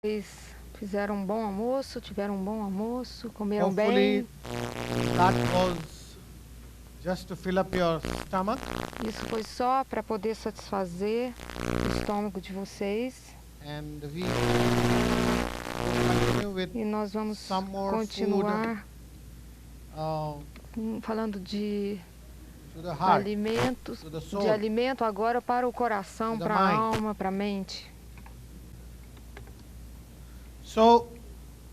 Vocês fizeram um bom almoço, tiveram um bom almoço, comeram Hopefully, bem. that was just to fill up your stomach. Isso foi só para poder satisfazer o estômago de vocês. And we continue with E nós vamos some more continuar food falando de to the heart, alimentos, to the soul. de alimento agora para o coração, To the para a mind. alma, para a mente. So,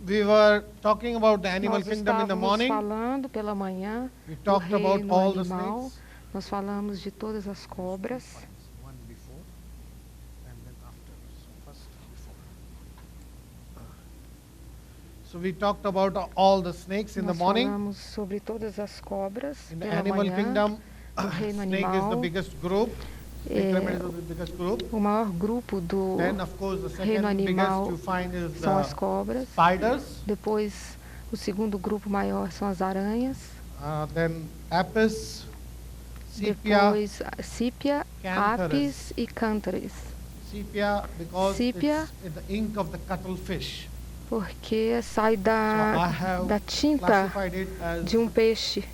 we were talking about the animal Nós kingdom in the estávamos morning. falando pela manhã We do talked about reino all the animal. snakes. Nós falamos de todas as cobras. One before and then after. So first before. So we talked about all the snakes in the Nós morning. falamos sobre todas as cobras In the pela animal manhã. kingdom, O reino snake is the animal biggest group. é Pyramid is the biggest group. o maior grupo do Then, of course, the reino second biggest animal you find is são as the cobras. spiders. Depois, o segundo grupo maior são as aranhas. Then apis, sepia, Depois, sípia, Cantharis. apis e cântares. sepia because Sepia. it's in the ink of the cuttlefish. Porque sai So I da have tinta classified it as de peixe.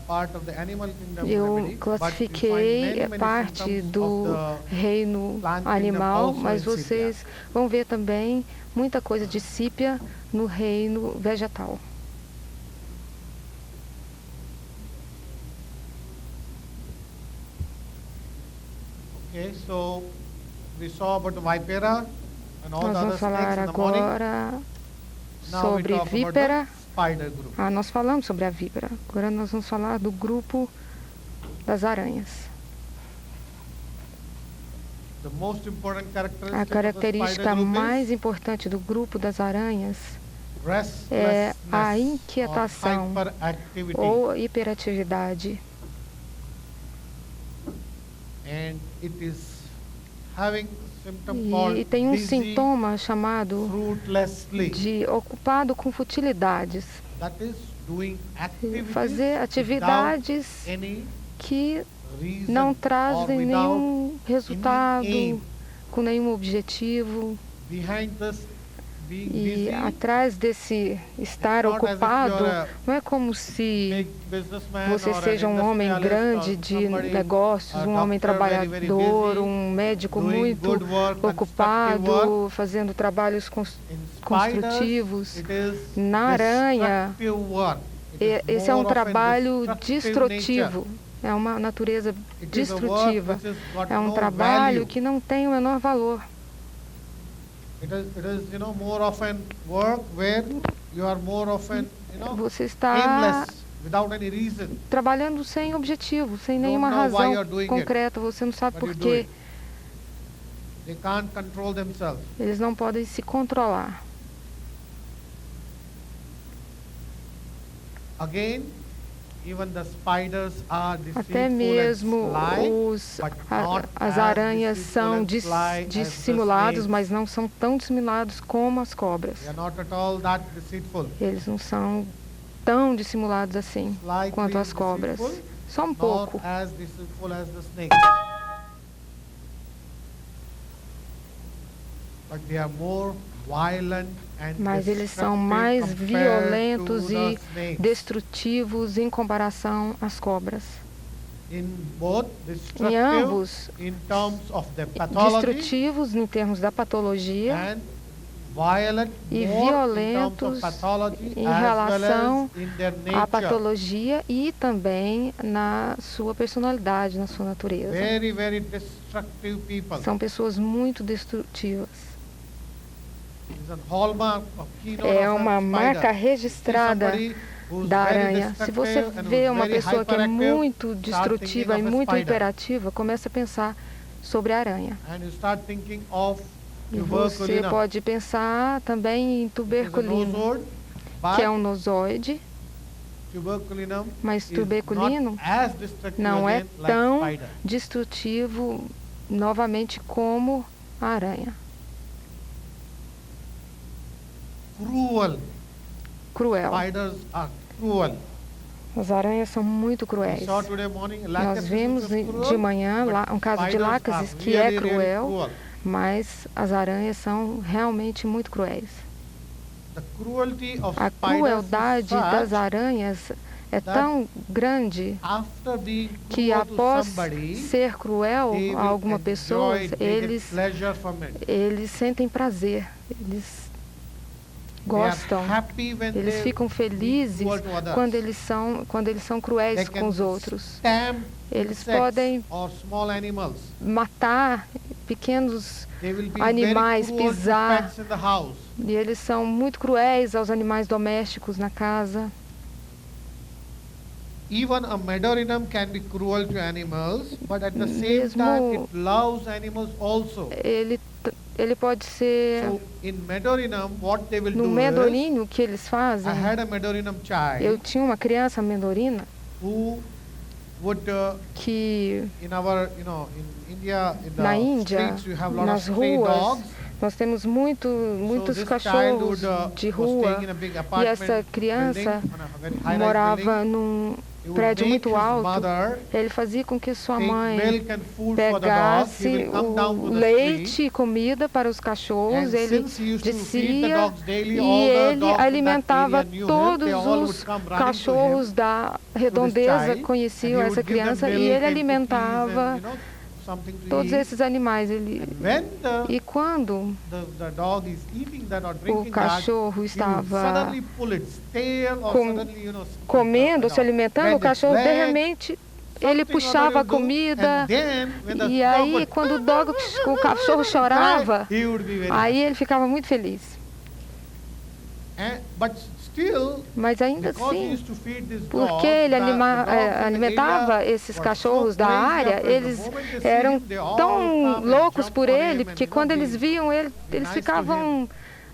part of the animal kingdom Eu remedy, classifiquei but you find many parte symptoms do of the reino plant kingdom animal, also mas in vocês vão ver também muita coisa de sípia no reino vegetal. Okay, so we saw about the vipera and all Nós the other vamos snakes falar in the morning. agora Now we sobre talk about vípera. the spider group. Nós falamos sobre a vípera. Agora nós vamos falar do grupo das aranhas. The most important characteristic A of the característica spider group mais importante do grupo das aranhas is é a restlessness inquietação or hyperactivity. ou hiperatividade. And it is having symptom called E tem um busy, sintoma chamado fruitlessly. de ocupado com futilidades. That is doing activities Fazer atividades without any que reason não or trazem without nenhum resultado, aim. com nenhum objetivo. behind this being E busy. atrás desse estar It's not as if ocupado, you're a não é como se big businessman você or an seja um homem industrialist grande or de somebody, negócios, a um homem doctor very, very trabalhador, busy, um médico doing muito good work, ocupado, constructive work. fazendo trabalhos In spiders, construtivos. it is Na aranha, destructive work. It is esse é um more of a trabalho destructive destrutivo, nature. é uma natureza It is a work destrutiva. which has got É um no trabalho value. que não tem o menor valor. It is, more often work where you are more often, Você está aimless, without any reason. trabalhando sem objetivo, sem Don't nenhuma know why razão you're doing it, concreta, você não sabe but por you do quê. it. They can't control themselves. Eles não podem se controlar. Again, even the spiders are Até deceitful mesmo and sly, but not as as aranhas deceitful são and sly as the dissimulados, snakes. mas não são tão dissimulados como as cobras. They are not at all that deceitful. Eles não são tão dissimulados assim Slightly quanto as cobras. deceitful, Só um nor pouco. as deceitful as the snakes. But they are more violent and Mas eles são destructive mais compared violentos to the e snakes. destrutivos em comparação às cobras. In both Em destructive ambos, in terms of their pathology destrutivos em termos da patologia and violent e more in terms violentos of pathology em as relação well as in their à nature. patologia e também na sua personalidade, na sua natureza. Very, very destructive people. São pessoas muito destrutivas. It's a hallmark of keynote É of a uma spider. marca See registrada somebody who's da very aranha. Se você destructive and vê who's uma very pessoa que é hyperactive, muito destrutiva e thinking of a muito spider. hiperativa, comece a pensar sobre a aranha. And you start thinking of E você tuberculina, pode pensar também em which is a tuberculino, nosord, que é but um nozoide, tuberculinum mas is tuberculino not as destructive não é again like tão spider. destrutivo novamente como a aranha. Cruel. Spiders are cruel. As aranhas são muito We cruéis. saw today morning Nós Lachesis, vimos which is de cruel, manhã but lá um caso de spiders Lachesis are que é really, really cruel, cruel. mas as aranhas são realmente muito cruéis. The cruelty of A spiders crueldade is such das aranhas é tão grande after being que cruel to após somebody, ser cruel they a will alguma pessoa, enjoy it, they get eles pleasure from it. sentem prazer, eles They are gostam, happy when eles they ficam felizes cruel to others. quando eles são cruéis They com can os outros. stamp Eles insects podem or small animals. matar pequenos They will be animais, very cruel to pisar. pets in the house. E eles são muito cruéis aos animais domésticos na casa. Even a meadowrinum can be cruel to animals, but at the same Mesmo- time it loves animals also. Ele pode ser So in meadowrinum, what they will no do is, medorinho que eles fazem. I had a meadowrinum Eu child tinha uma criança medorina who would que in our, in India, in na the Índia, streets we have a lot of nas stray ruas, dogs. nós temos muitos So this cachorros child would, de was rua. staying in a big E apartment essa criança building, on a very high-rise morava building. num He would prédio make muito his alto. mother Ele fazia com que sua take mãe milk and food for the dogs. He pegasse will come down to o the leite street. e comida para os cachorros. And Ele since he used to feed the descia dogs daily, e all the ele dogs in that alimentava area knew him. todos They all would os come running to cachorros him, da to this redondeza, child, conheciam and he essa would give them criança e milk ele and cookies alimentava and, something to todos eat. esses animais. And when E quando the dog is eating that or o drinking that, cachorro he would estava suddenly pull its tail or com- suddenly, comendo, se alimentando, o bend its cachorro de leg, repente ele something or puxava a other he'll do, comida. and then when the E dog aí, would quando o cachorro chorava, cry, he would be very aí ele ficava muito feliz. but still, Mas ainda because he assim, used to feed this dog, porque ele the dogs in the alimentava area esses were cachorros so da crazy área, after the eles moment they see eram him, they all tão come and loucos jump por on ele, him porque and, quando eles be viam ele, be eles nice to ficavam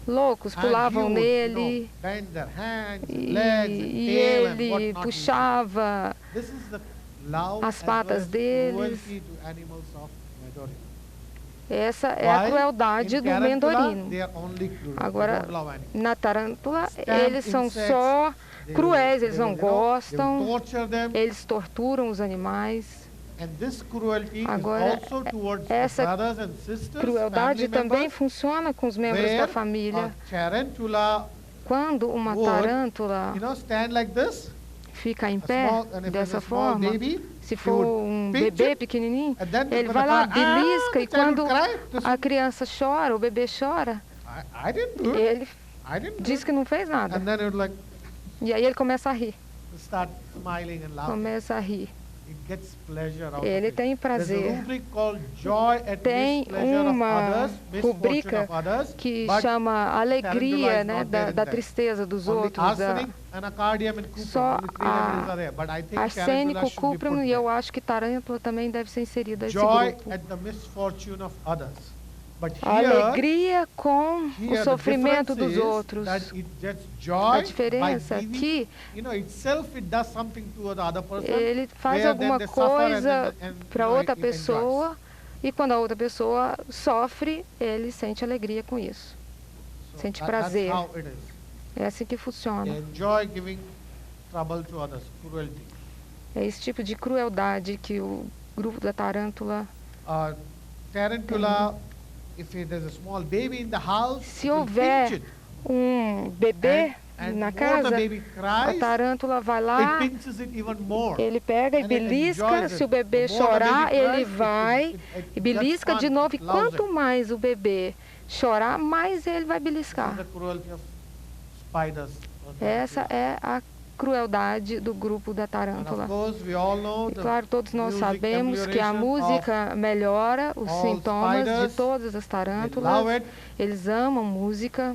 loucos, And pulavam he would, nele bend their hands, e, legs, and e tail and ele whatnot. puxava This is the love as as patas well as deles. cruelty to animals of Medorin. Essa é a While crueldade in do Tarantula, mendorino. they are only cruel. They Agora, don't love animals. na tarântula, Stamp eles são insects, só They cruéis, will- eles they não will, they will gostam, torture them. eles torturam os animais. And this cruelty Agora, is also towards essa the brothers and sisters, crueldade family também members, funciona com os membros where da família. a tarantula Quando uma would, tarântula stand like this, fica em a pé small, and if it's dessa a small forma, baby, se he for would um pinch bebê it, pequenininho, and then ele when vai the lá, child- belisca, the e child quando would cry, this- a criança chora, o bebê chora, I didn't do it. ele I didn't do diz it. que não fez nada. And then it would like E aí ele começa a rir, start smiling and laughing. começa a rir. It gets pleasure out Ele of it. tem There's a prazer. rubric called joy at Tem mispleasure of uma others, misfortune rubrica of others, que but chama alegria, tarantula is né, not there in da that. tristeza dos only outros. arsenic, anacardium and cuprum, Só only three remedies are there. But I think tarantula arsênico, should be put cuprum, e there. eu acho que tarântula também deve ser inserida nesse Joy grupo. at the misfortune of others. But A here, alegria com here o the sofrimento difference dos is outros. that it gets A joy diferença by é giving, que itself it does something to the other person. ele faz where then alguma they suffer and coisa then- and, para outra it enjoys. pessoa, e quando a outra pessoa sofre, ele sente alegria com isso. So sente that's prazer. how it is. É assim que funciona. They enjoy giving trouble to others, cruelty. É esse tipo de crueldade que o grupo da tarântula. Tarantula, if there's a small baby in the house, Se it will houver pinch it. Um bebê And na more the casa, baby a cries, tarântula vai it lá, pinches it even more. ele pega e And it belisca. enjoys Se o it. bebê The more the chorar, baby ele cries, vai it e gets belisca fun, de novo. E it loves quanto it. mais o bebê chorar, mais ele vai This is beliscar. the cruelty of spiders. Essa é a crueldade do grupo da And of tarântula. course, we all know E the claro, todos nós music sabemos que a amelioration música melhora os all sintomas de spiders. todas as they love tarântulas. it, Eles amam música,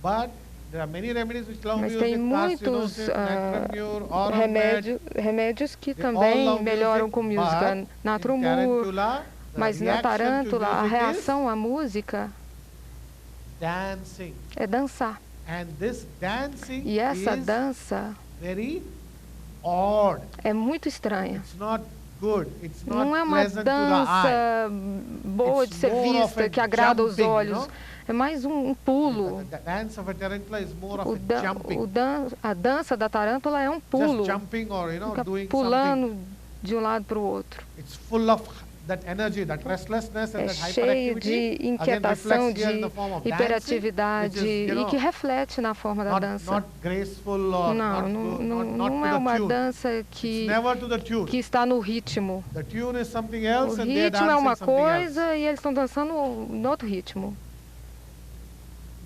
but there are many remedies which love mas music, tem muitos carcinosin, Natramur, Oromed. remédios que They all também love melhoram music, com música. but Natrumur, tarantula, the mas na reaction to tarântula a music is reação à música dancing. é dançar. And this dancing E essa is dança very odd. é muito estranha. It's not good. It's not Não é uma pleasant to the eye. dança boa de It's ser more of vista, a que agrada aos jumping, you olhos. know? É mais um pulo. The dance of a tarantula is more of O a dan- jumping. a dança da tarântula é um pulo. Just jumping or Fica doing something. pulando de um lado para o outro. It's full of that energy, that restlessness and é that cheio de hyperactivity again inquietação, reflects here in de the form of dancing, hiperatividade which is, e que reflete na forma da dança. not graceful or Não, não é uma dança It's que never to the tune. está no ritmo. The tune is something O else and they're ritmo é dancing uma something else. coisa e eles estão dançando no outro ritmo.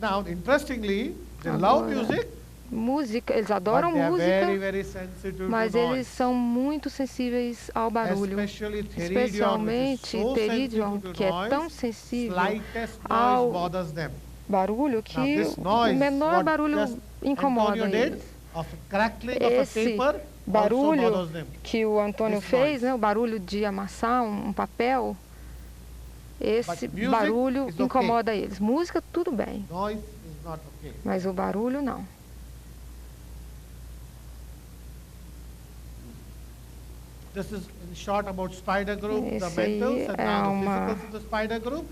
Now, interestingly, they love Agora, music, música, eles but adoram they are very, música, very sensitive mas to eles noise. são muito sensíveis ao barulho. Especially Theridion, Especialmente which is so Theridion, sensitive to que é noise, tão sensível slightest ao noise bothers them. barulho Now, que this o noise, menor what barulho just incomoda Antonio did, eles. of crackling of a Esse paper, also barulho bothers them. que o Antônio This fez, noise. né, o barulho de amassar um papel, esse But music barulho is okay. incomoda eles. Música, tudo bem, Noise is not okay. mas o barulho não. This is in short about spider group, the Esse aí mentals, and é now the uma- physicals of the spider group.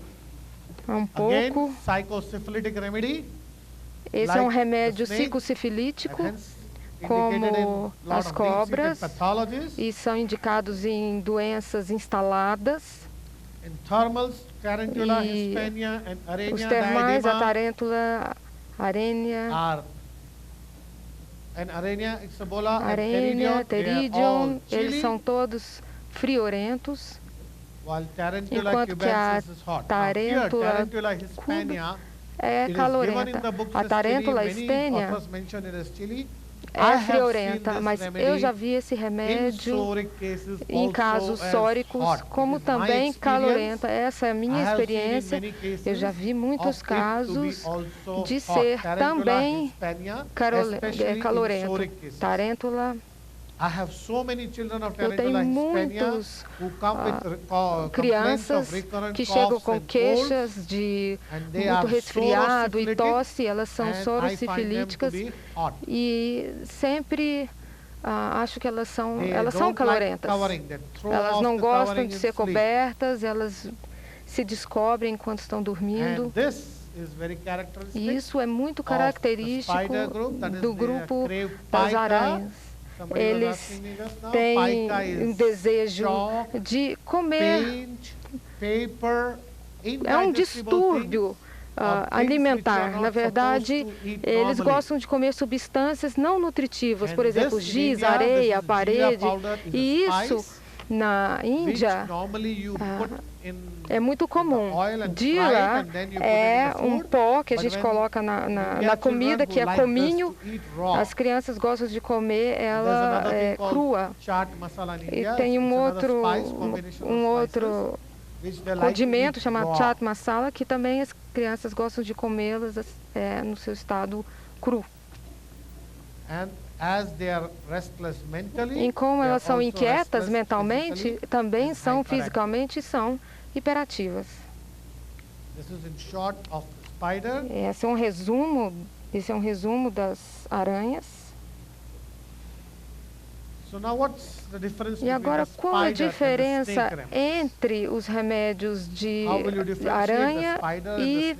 É um Again, pouco. psychosyphilitic remedy, Esse é um like the remédio snake, psicosifilítico and hence como indicated in as lot of deep-seated cobras, pathologies. e são indicados em doenças instaladas. In thermals, tarantula, E hispania, and Os arania termais, a diadema tarêntula, arênia, are. And arania, ixabola, and arênia, theridion, they are teridion, all eles chilly, são todos friorentos, while tarantula enquanto que a cubensis is hot. Now, here, tarêntula tarantula hispania, é it is given in calorenta. the books A as tarêntula chili. Many estênia authors mention it as chili. I é have friorenta, seen this mas remedy eu já vi esse in remédio psoric cases em also casos as sóricos, hot. como It is my também experience. calorenta. Essa é a I minha have seen in experiência. many Eu já cases vi muitos of it to be casos also de hot. ser Tarantula também hispania, calorento. especially in psoric cases. Tarêntula, I have so many children of eu tenho tarantula hispania muitos who come with complaints crianças of recurrent que chegam coughs com and colds, queixas de and they muito are resfriado e sorosifilitic, tosse, elas são and I find them to sorosifilíticas be hot. e sempre acho que elas são They calorentas. don't like covering, they throw Elas off não the gostam covering de and ser sleep. cobertas, elas se descobrem enquanto estão dormindo. And this is very characteristic E isso é muito of the característico spider group, that is do the grupo crave das pica. aranhas. Somebody was Eles asking me just now. têm Pica is um desejo chalk, de comer. paint, paper, É um indigestible distúrbio alimentar. Na verdade, eles gostam de comer substâncias não nutritivas, por exemplo, giz, areia, parede. E isso, na Índia, é muito comum. Dila é um pó que a gente coloca na comida, que é cominho. As crianças gostam de comer ela crua. E tem um outro condimento chamado chaat masala, que também as crianças gostam de comê-las no seu estado cru. E como elas são inquietas mentalmente, também são fisicamente são hiperativas. Esse é um resumo das aranhas. E agora, qual a diferença entre os remédios de aranha e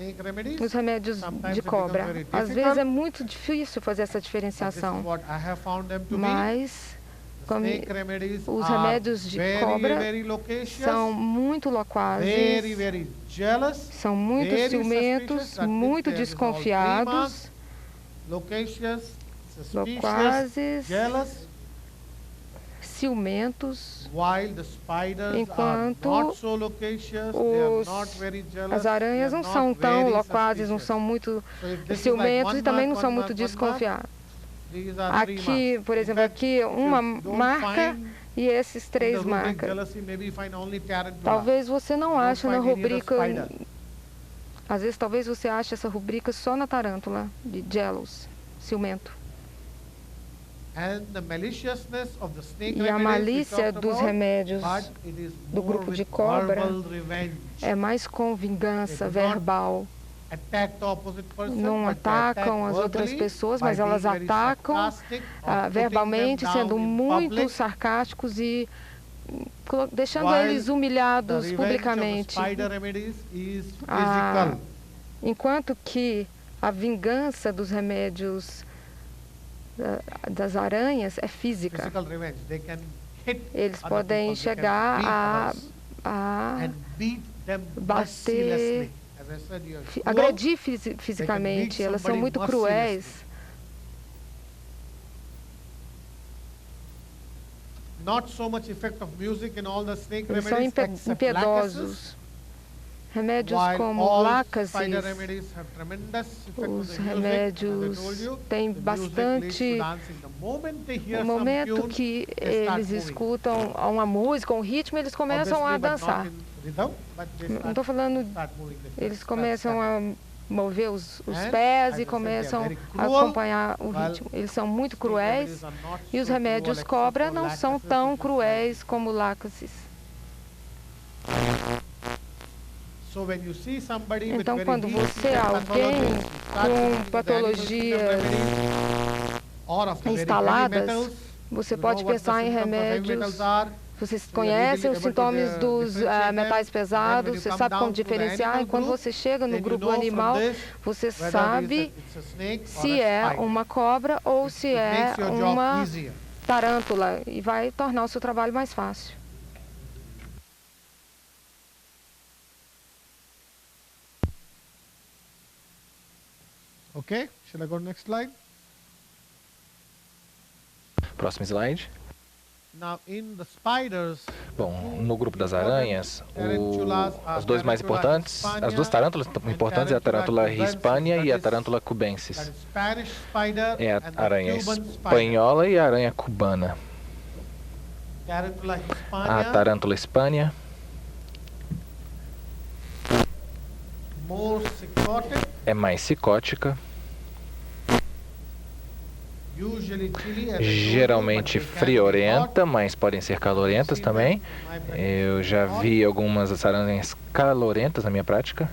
os remédios de cobra? Às vezes é muito difícil fazer essa diferenciação, mas os remédios de cobra são muito loquazes, são muito ciumentos, muito desconfiados, loquazes, ciumentos, enquanto as aranhas não são tão loquazes, não são muito ciumentos e também não são muito desconfiados. Aqui, por exemplo, aqui uma marca e esses três marcas. Talvez você não ache na rubrica, às vezes talvez você ache essa rubrica só na tarântula de jealous, ciumento. E a malícia dos remédios do grupo de cobra é mais com vingança verbal. Não atacam as outras pessoas, mas elas atacam verbalmente, sendo muito sarcásticos e deixando eles humilhados publicamente. Enquanto que a vingança dos remédios das aranhas é física. Eles podem chegar a bater, agredir fisicamente. Elas são muito cruéis. Eles são impiedosos. Remédios como lácases, os remédios têm bastante... No momento que eles escutam uma música, um ritmo, eles começam a dançar. Não estou falando... Eles começam a mover os pés e começam a acompanhar o ritmo. Eles são muito cruéis e os remédios cobra não são tão cruéis como lácases. Então, quando você alguém com patologias instaladas, você pode pensar em remédios. Vocês conhecem os sintomas dos metais pesados, você sabe como diferenciar. E quando você chega no grupo animal, você sabe se é uma cobra ou se é uma tarântula. E vai tornar o seu trabalho mais fácil. Okay, shall I go to the next slide? Próximo slide. Now, in the spiders, bom, no grupo das aranhas, as duas mais importantes, as duas tarântulas importantes é a tarântula hispania e a tarântula cubensis. É a aranha espanhola e a aranha cubana. A tarântula hispania é mais psicótica, geralmente friorenta, mas podem ser calorentas também. Eu já vi algumas aranhas calorentas na minha prática.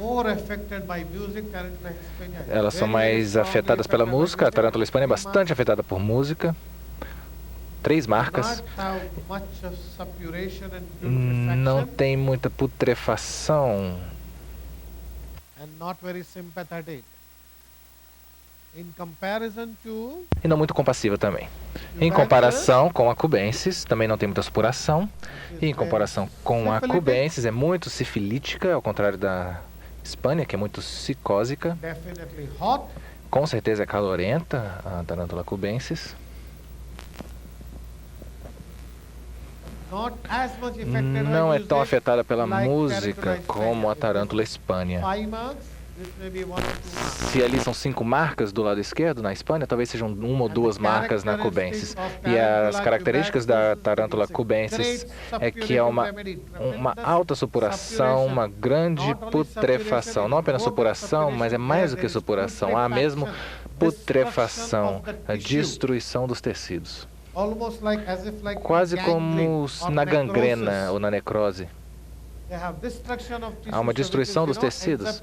Elas são mais afetadas pela música. A tarântula hispana é bastante afetada por música. 3 marcas. Não tem muita putrefação. E não muito compassiva também. Em comparação com a cubensis, também não tem muita supuração. E em comparação com a cubensis, é muito sifilítica, ao contrário da hispania, que é muito psicósica. Com certeza é calorenta, a tarântula cubensis. Não é tão afetada pela música como a tarântula hispania. Se ali são 5 marcas do lado esquerdo na Hispânia, talvez sejam 1 ou 2 marcas na cubensis. E as características da tarântula cubensis é que é uma alta supuração, uma grande putrefação. Não apenas supuração, mas é mais do que supuração. Há mesmo putrefação, a destruição dos tecidos. Quase como na gangrena ou na necrose. Há uma destruição dos tecidos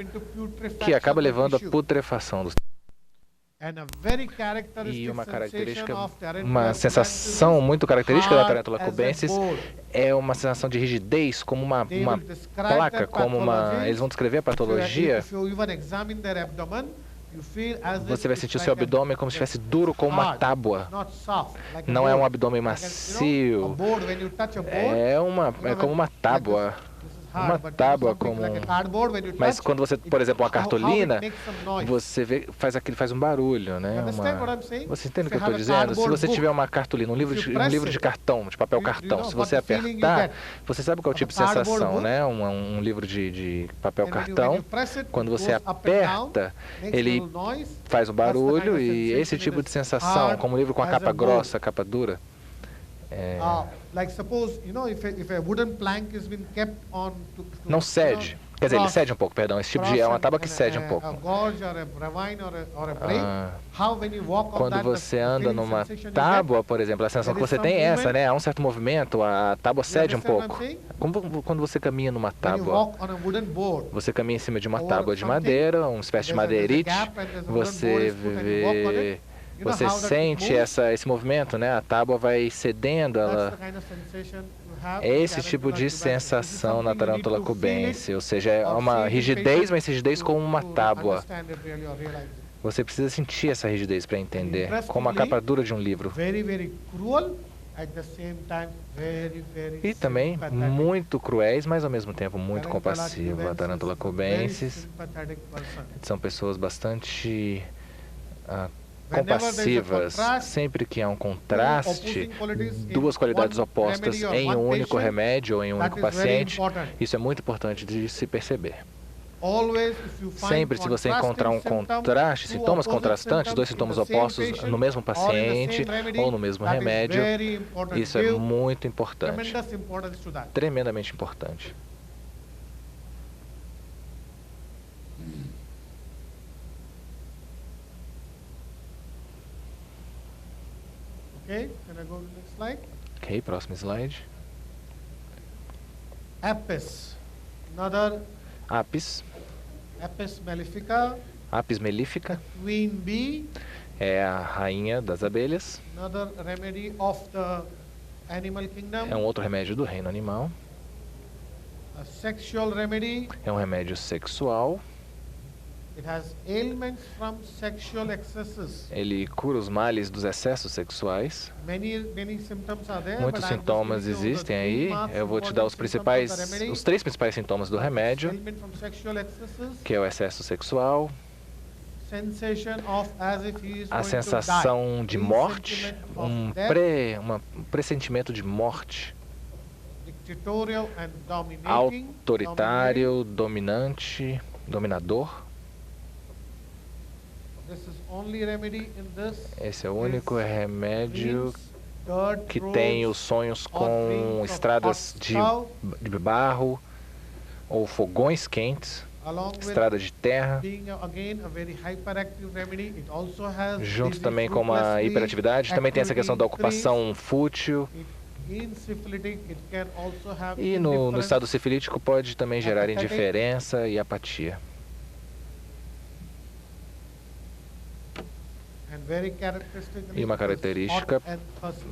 que acaba levando à putrefação dos tecidos. E uma sensação muito característica da tarântula cubensis é uma sensação de rigidez, como uma placa, como uma... Eles vão descrever a patologia. Você vai sentir o seu abdômen como se estivesse duro como uma tábua. Não é um abdômen macio. É como uma tábua. Uma tábua como... Mas quando você, por exemplo, uma cartolina, você vê, faz um barulho, né? Você entende o que eu estou dizendo? Se você tiver uma cartolina, um livro de cartão, de papel cartão, se você apertar, você sabe qual é o tipo de sensação, né? Um livro de papel cartão, quando você aperta, ele faz um barulho e esse tipo de sensação, como um livro com a capa grossa, a capa dura. Não cede. Quer dizer, ele cede um pouco, perdão. Esse tipo de... é uma tábua que cede um pouco. Quando você anda numa tábua, por exemplo, a sensação que você tem é essa, né? Há um certo movimento, a tábua cede um pouco. Como quando você caminha numa tábua. Você caminha em cima de uma tábua de madeira, uma espécie de madeirite. Você sente esse movimento, né? A tábua vai cedendo, É esse tipo de sensação na tarântula cubensis, ou seja, é uma rigidez, mas rigidez como uma tábua. Você precisa sentir essa rigidez para entender, como a capa dura de um livro. E também muito cruéis, mas ao mesmo tempo muito compassivos. A Tarântula cubensis são pessoas bastante compassivas. Sempre que há um contraste, duas qualidades opostas em um único remédio ou em um único paciente, isso é muito importante de se perceber. Sempre, se você encontrar um contraste, sintomas contrastantes, dois sintomas opostos no mesmo paciente ou no mesmo remédio, isso é muito importante, tremendamente importante. Ok, próximo slide. Apis, another Apis. Apis mellifica. Apis mellifica. Queen bee. É a rainha das abelhas. Another remedy of the animal kingdom. É um outro remédio do reino animal. A sexual remedy. É um remédio sexual. It has ailments from sexual excesses. Ele cura os males dos excessos sexuais. Many symptoms are there, muitos sintomas existem aí. Eu vou te dar os três principais sintomas do remédio, que é o excesso sexual, a sensação de morte, um pressentimento de morte, autoritário, dominante, dominador. Esse é o único remédio que tem os sonhos com estradas de barro ou fogões quentes, estrada de terra, junto também com uma hiperatividade. Também tem essa questão da ocupação fútil. E no estado sifilítico pode também gerar indiferença e apatia. E uma característica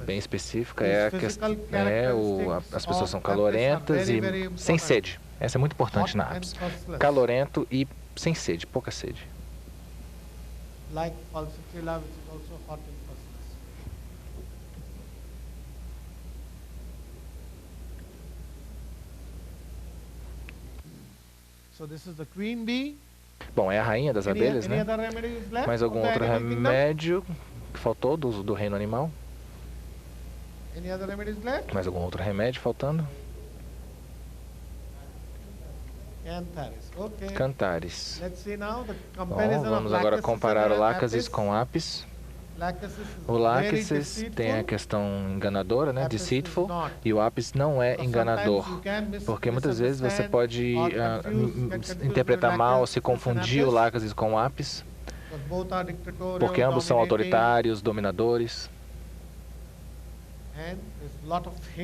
bem específica é que as pessoas são calorentas e sem sede. Essa é muito importante na apis. Calorento e sem sede, pouca sede. Bom, é a rainha das abelhas, né? Mais algum outro remédio que faltou do reino animal? Mais algum outro remédio faltando? Cantares. Bom, vamos agora comparar o Lachesis com apis. O Lachesis tem a questão enganadora, né? Deceitful, e o apis não é enganador, porque muitas vezes você pode interpretar mal, se confundir o Lachesis com o apis, porque ambos são autoritários, dominadores,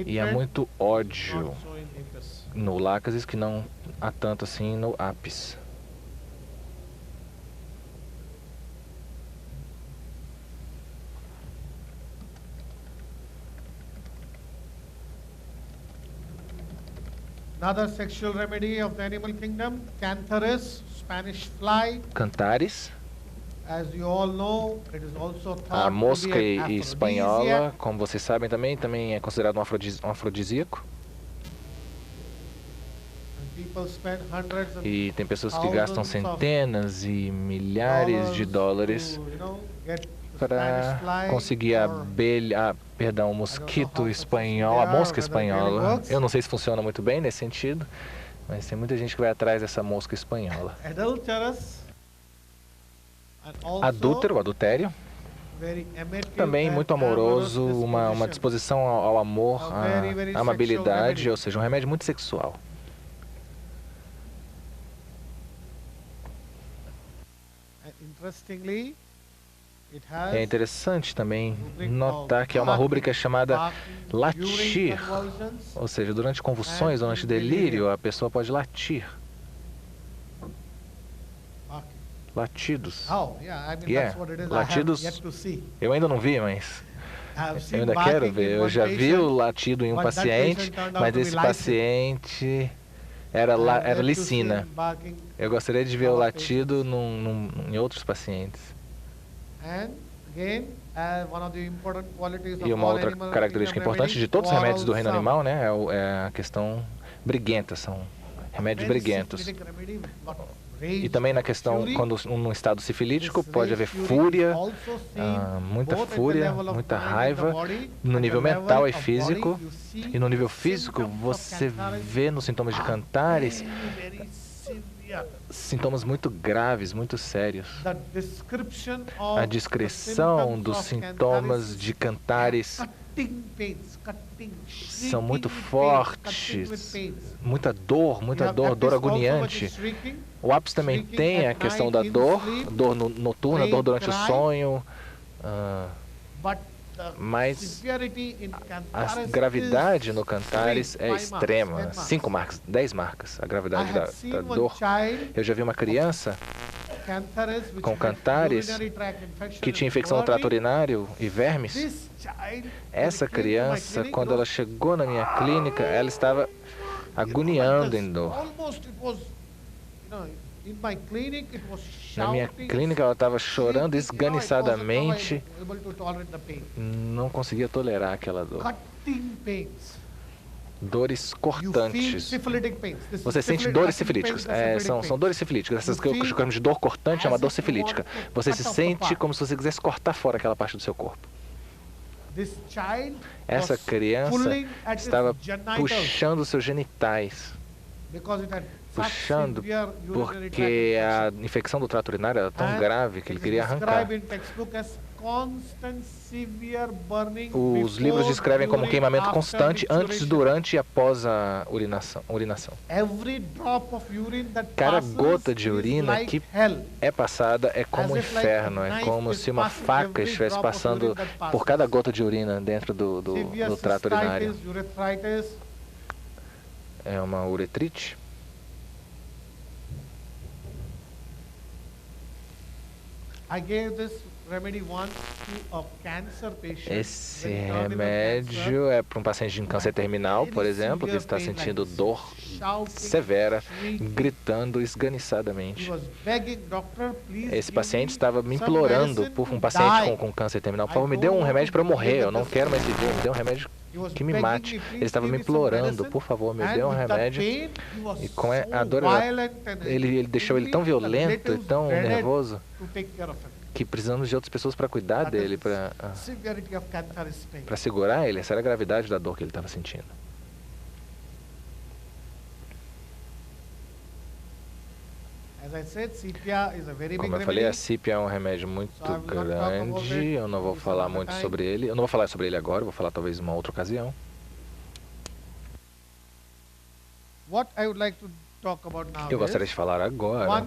e há muito ódio no Lachesis que não há tanto assim no apis. Another sexual remedy of the animal kingdom, Cantharis, Spanish fly. Cantares. As you all know, it is also a mosca espanhola, como vocês sabem também é considerado um afrodisíaco. E tem pessoas que gastam centenas e milhares de dólares para conseguir o mosquito espanhol, a mosca espanhola. Eu não sei se funciona muito bem nesse sentido, mas tem muita gente que vai atrás dessa mosca espanhola. Adúltero, adultério. Também muito amoroso, uma disposição ao amor, à amabilidade, ou seja, um remédio muito sexual. É interessante também notar que há uma rúbrica chamada latir, ou seja, durante convulsões, durante delírio, a pessoa pode latir. Latidos. Latidos, eu ainda não vi, mas eu ainda quero ver. Eu já vi o latido em um paciente, mas esse paciente era licina. Eu gostaria de ver o latido em outros pacientes. E uma outra característica importante de todos os remédios do reino animal, né, é a questão briguenta, são remédios briguentos. E também na questão, quando num estado sifilítico, pode haver fúria, muita raiva, no nível mental e físico. E no nível físico, você vê nos sintomas de Cantares sintomas muito graves, muito sérios. A descrição dos sintomas de Cantares são muito fortes, muita dor agoniante. O Apis também tem a questão da dor noturna, dor durante o sonho, mas a gravidade no Cantares é extrema, 5 marcas, 10 marcas, a gravidade da dor. Eu já vi uma criança com Cantares que tinha infecção no trato urinário e vermes. Essa criança, quando ela chegou na minha clínica, ela estava agoniando em dor. Na minha clínica, ela estava chorando esganiçadamente, não conseguia tolerar aquela dor. Dores cortantes. Você sente dores sifilíticas. São dores sifilíticas. Essas que eu chamo de dor cortante é uma dor sifilítica. Você se sente como se você quisesse cortar fora aquela parte do seu corpo. Essa criança estava puxando seus genitais. Puxando porque a infecção do trato urinário era tão grave que ele queria arrancar. Os livros descrevem como um queimamento constante antes, durante e após a urinação. Cada gota de urina que é passada é como um inferno, é como se uma faca estivesse passando por cada gota de urina dentro do trato urinário. É uma uretrite. Esse remédio é para um paciente de câncer terminal, por exemplo, que está sentindo dor severa, gritando esganiçadamente. Esse paciente estava me implorando, por um paciente com câncer terminal, por favor, me dê um remédio para eu morrer, eu não quero mais viver, me dê um remédio que me mate. Ele estava me implorando, por favor, me dê um remédio. E com a dor, ele deixou ele tão violento e tão nervoso que precisamos de outras pessoas para cuidar dele, para segurar ele. Essa era a gravidade da dor que ele estava sentindo. Como eu falei, a sípia é um remédio muito grande. Eu não vou falar muito sobre ele. Eu não vou falar sobre ele agora, vou falar talvez em uma outra ocasião. Eu gostaria de falar agora.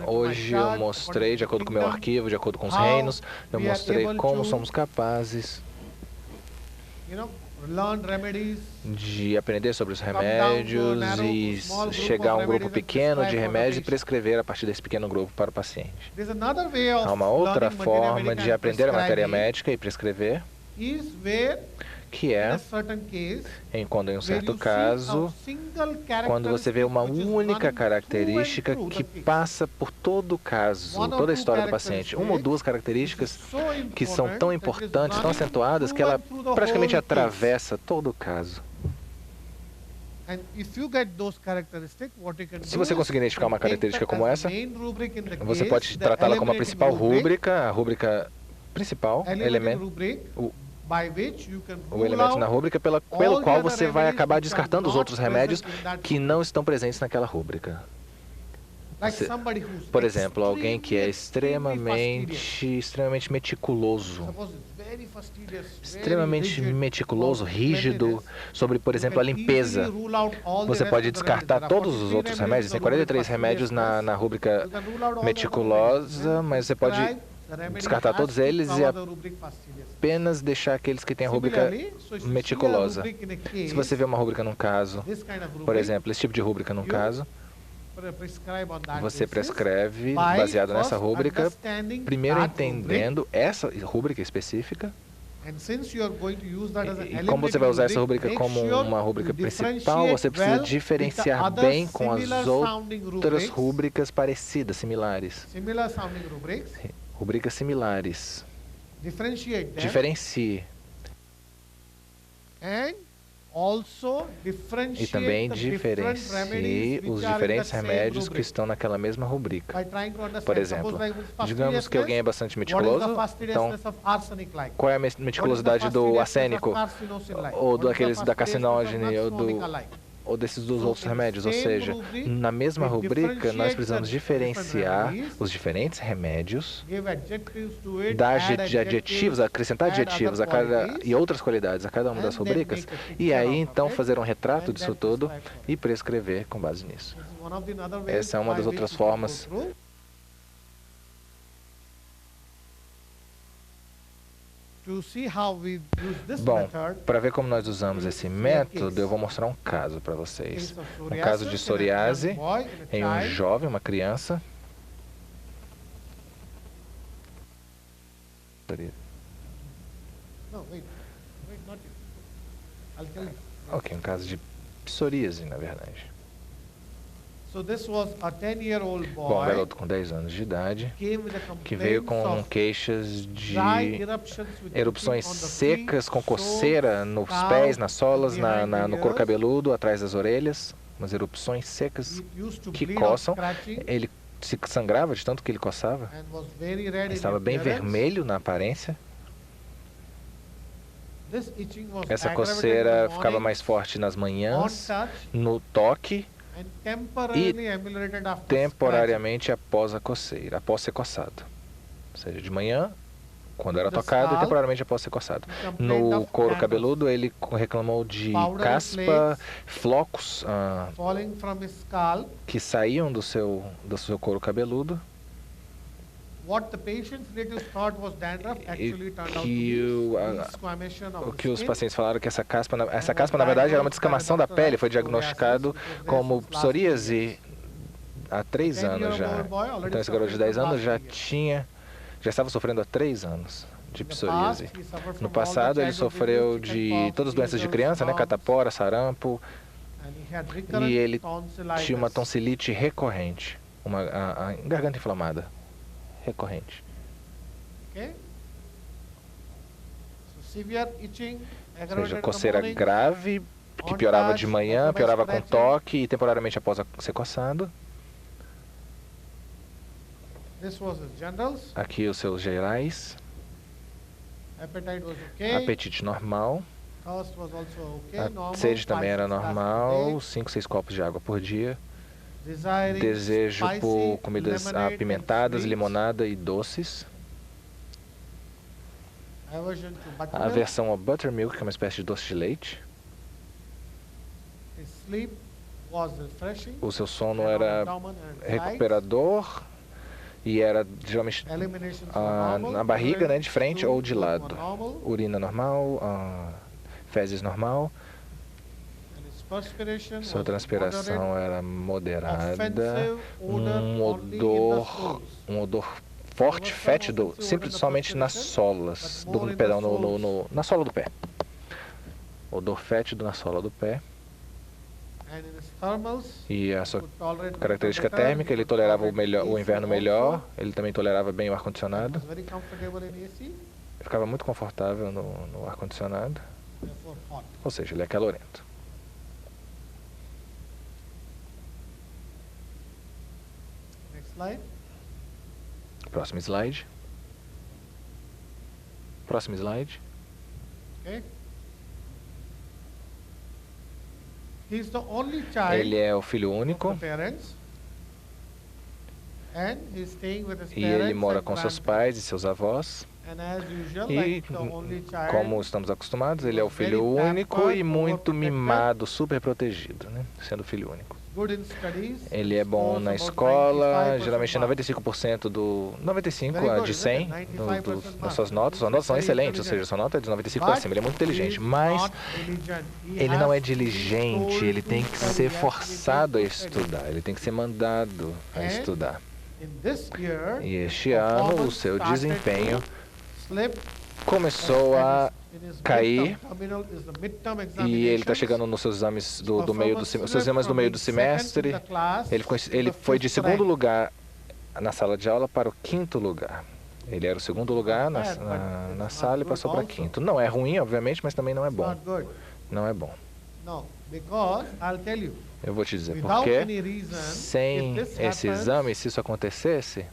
Hoje eu mostrei, de acordo com o meu arquivo, de acordo com os reinos, eu mostrei como somos capazes de aprender sobre os remédios e chegar a um grupo pequeno de remédios e prescrever a partir desse pequeno grupo para o paciente. Há uma outra forma de aprender a matéria médica e prescrever, que é quando em um certo caso, quando você vê uma única característica que passa por todo o caso, toda a história do paciente. Uma ou duas características que são tão importantes, tão acentuadas, que ela praticamente atravessa todo o caso. Se você conseguir identificar uma característica como essa, você pode tratá-la como a principal rúbrica, principal elemento, o elemento na rúbrica pelo qual você vai acabar descartando os outros remédios que não estão presentes naquela rúbrica. Por exemplo, alguém que é extremamente meticuloso, rígido sobre, por exemplo, a limpeza. Você pode descartar todos os outros remédios. Tem 43 remédios na rúbrica meticulosa, mas você pode descartar todos eles e apenas deixar aqueles que têm a rúbrica meticulosa. Se você vê uma rúbrica num caso, por exemplo, esse tipo de rúbrica num caso, você prescreve baseado nessa rúbrica, primeiro entendendo essa rúbrica específica. E como você vai usar essa rúbrica como uma rúbrica principal, você precisa diferenciar bem com as outras rúbricas parecidas, similares. rubricas similares. Diferencie. E também diferencie os diferentes remédios que estão naquela mesma rubrica. Por exemplo, digamos que alguém é bastante meticuloso, então qual é a meticulosidade do arsênico, ou daqueles da carcinógena, ou desses dos outros remédios? Ou seja, na mesma rubrica, nós precisamos diferenciar os diferentes remédios, dar adjetivos, acrescentar adjetivos e outras qualidades a cada uma das rubricas, e aí então fazer um retrato disso tudo e prescrever com base nisso. Essa é uma das outras formas. Bom, para ver como nós usamos esse método, eu vou mostrar um caso para vocês. Um caso de psoriase em um jovem, uma criança. Ok, um caso de psoríase, na verdade. Bom, um garoto com 10 anos de idade, que veio com queixas de erupções secas, com coceira nos pés, nas solas, no couro cabeludo, atrás das orelhas, umas erupções secas que coçam. Ele se sangrava de tanto que ele coçava. Estava bem vermelho na aparência. Essa coceira ficava mais forte nas manhãs, no toque, e temporariamente após a coceira, após ser coçado. Ou seja, de manhã, quando era tocado, e temporariamente após ser coçado. No couro cabeludo, ele reclamou de caspa, flocos que saíam do seu couro cabeludo. O que os pacientes falaram que essa caspa na verdade era uma descamação da pele, foi diagnosticado como psoríase há 3 anos já. Então esse garoto de 10 anos já estava sofrendo há 3 anos de psoríase. No passado ele sofreu de todas as doenças de criança, né, catapora, sarampo, e ele tinha uma tonsilite recorrente, uma garganta inflamada recorrente. Ou seja, coceira grave, que piorava de manhã, piorava com toque e temporariamente após ser coçado. Aqui os seus gerais. Apetite normal. A sede também era normal, 5, 6 copos de água por dia. Desejo por comidas apimentadas, limonada e doces. Aversão ao buttermilk, que é uma espécie de doce de leite. O seu sono era recuperador e era geralmente na barriga, né, de frente ou de lado. Urina normal, fezes normal. Sua transpiração era moderada, um odor forte, fétido, somente nas solas, na sola do pé. Odor fétido na sola do pé. E a sua característica térmica, ele tolerava o inverno melhor, ele também tolerava bem o ar-condicionado. Ficava muito confortável no ar-condicionado, ou seja, ele é calorento. Próximo slide. Próximo slide. Ele é o filho único. E ele mora com seus pais e seus avós. E, como estamos acostumados, ele é o filho único e muito mimado, super protegido, né? Sendo filho único. Ele é bom na escola, geralmente 95% 95 de 100 das suas notas. Suas notas são excelentes, ou seja, sua nota é de 95 para cima. Ele é muito inteligente, mas ele não é diligente, ele tem que ser forçado a estudar, ele tem que ser mandado a estudar. E este ano o seu desempenho começou a cair e ele está chegando nos seus exames do meio do semestre. Ele foi de 2º lugar na sala de aula para o 5º lugar. Ele era o segundo lugar na sala e passou para quinto. Não é ruim, obviamente, mas também não é bom. Não é bom. Eu vou te dizer por quê. Sem esse exame, se isso acontecesse,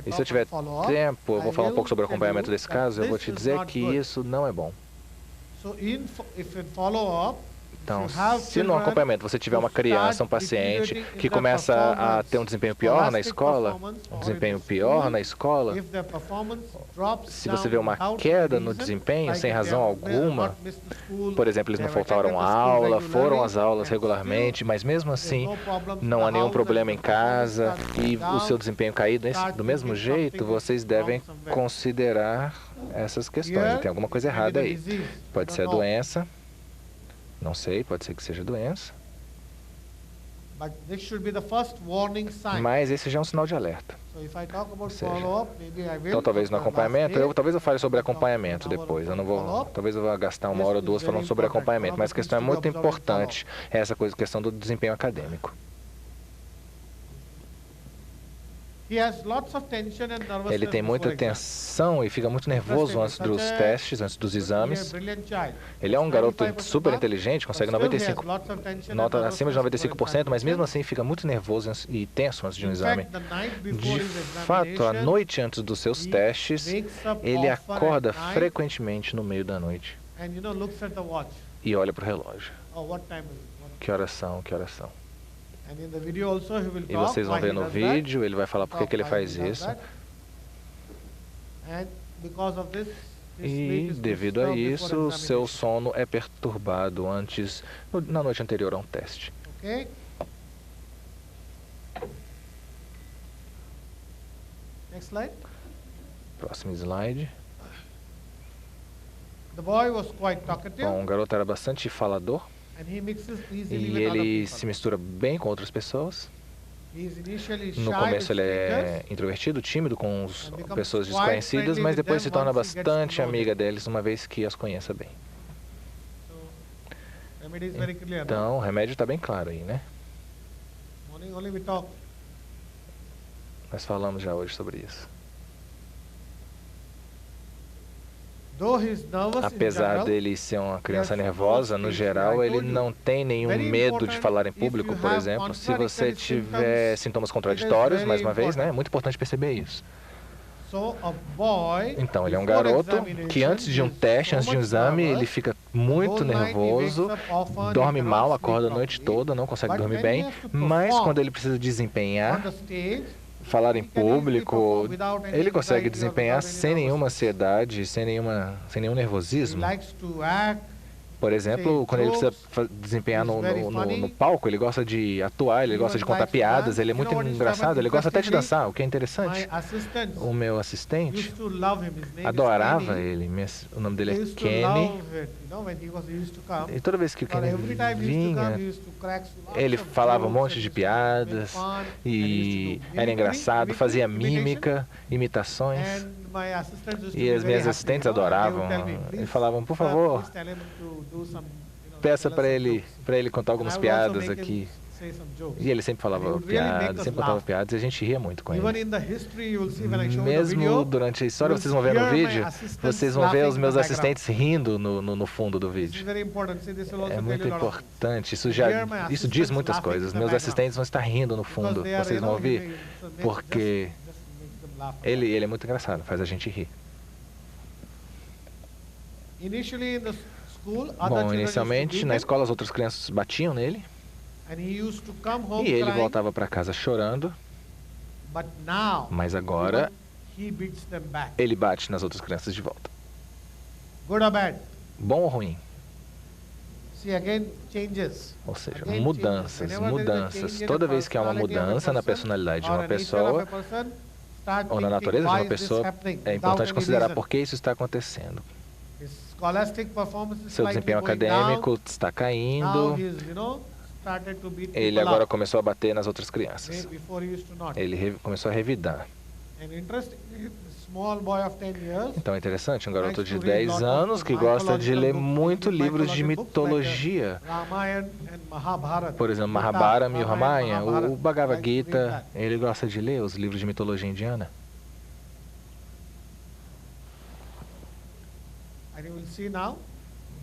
e se eu tiver tempo, eu vou falar um pouco sobre o acompanhamento desse caso, eu vou te dizer que isso não é bom. Então, se no acompanhamento você tiver uma criança, um paciente que começa a ter um desempenho pior na escola, se você vê uma queda no desempenho sem razão alguma, por exemplo, eles não faltaram a aula, foram às aulas regularmente, mas mesmo assim não há nenhum problema em casa e o seu desempenho caído do mesmo jeito, vocês devem considerar essas questões. Tem alguma coisa errada aí. Pode ser a doença. Não sei, pode ser que seja doença. Mas esse já é um sinal de alerta. Então, talvez no acompanhamento, talvez eu fale sobre acompanhamento depois. Talvez eu vá gastar 1 hora ou 2 falando sobre acompanhamento, mas a questão é muito importante, é essa questão do desempenho acadêmico. Ele tem muita tensão e fica muito nervoso antes dos testes, antes dos exames. Ele é um garoto super inteligente, consegue 95, nota acima de 95%, mas mesmo assim fica muito nervoso e tenso antes de um exame. De fato, a noite antes dos seus testes, ele acorda frequentemente no meio da noite e olha para o relógio. Que horas são? Que horas são? E vocês vão ver no vídeo, ele vai falar por que ele faz isso. E, devido a isso, seu sono é perturbado na noite anterior a um teste. Próximo slide. Bom, o garoto era bastante falador. E ele se mistura bem com outras pessoas. No começo ele é introvertido, tímido com as pessoas desconhecidas, mas depois se torna bastante amiga deles, uma vez que as conheça bem. Então, o remédio está bem claro aí, né? Nós falamos já hoje sobre isso. Apesar dele ser uma criança nervosa, no geral, ele não tem nenhum medo de falar em público, por exemplo. Se você tiver sintomas contraditórios, mais uma vez, né, é muito importante perceber isso. Então, ele é um garoto que antes de um teste, antes de um exame, ele fica muito nervoso, dorme mal, acorda a noite toda, não consegue dormir bem, mas quando ele precisa desempenhar, falar em público, ele consegue desempenhar sem nenhuma ansiedade, sem nenhum nervosismo. Por exemplo, quando ele precisa desempenhar no palco, ele gosta de atuar, ele gosta de contar piadas, ele é muito engraçado, ele gosta até de dançar, o que é interessante. O meu assistente adorava ele, o nome dele é Kenny. E toda vez que o Kenny vinha, ele falava um monte de piadas e era engraçado, fazia mímica, imitações. E as minhas assistentes adoravam e falavam, por favor, peça para ele contar algumas piadas aqui. E ele sempre falava piadas, sempre contava piadas e a gente ria muito com ele. Mesmo durante a história, vocês vão ver no vídeo, vocês vão ver os meus assistentes rindo no fundo do vídeo. É muito importante, isso diz muitas coisas. Meus assistentes vão estar rindo no fundo, vocês vão ouvir, porque ele é muito engraçado, faz a gente rir. Bom, inicialmente, na escola, as outras crianças batiam nele. E ele voltava para casa chorando. Mas agora, ele bate nas outras crianças de volta. Bom ou ruim? Ou seja, mudanças. Toda vez que há uma mudança na personalidade de uma pessoa, ou na natureza de uma pessoa, é importante considerar por que isso está acontecendo. Seu desempenho acadêmico está caindo. Ele agora começou a bater nas outras crianças. Ele começou a revidar. Então é interessante, um garoto de 10 anos que gosta de ler muito livros de mitologia. Por exemplo, Mahabharata e o Ramayana, o Bhagavad Gita, ele gosta de ler os livros de mitologia indiana.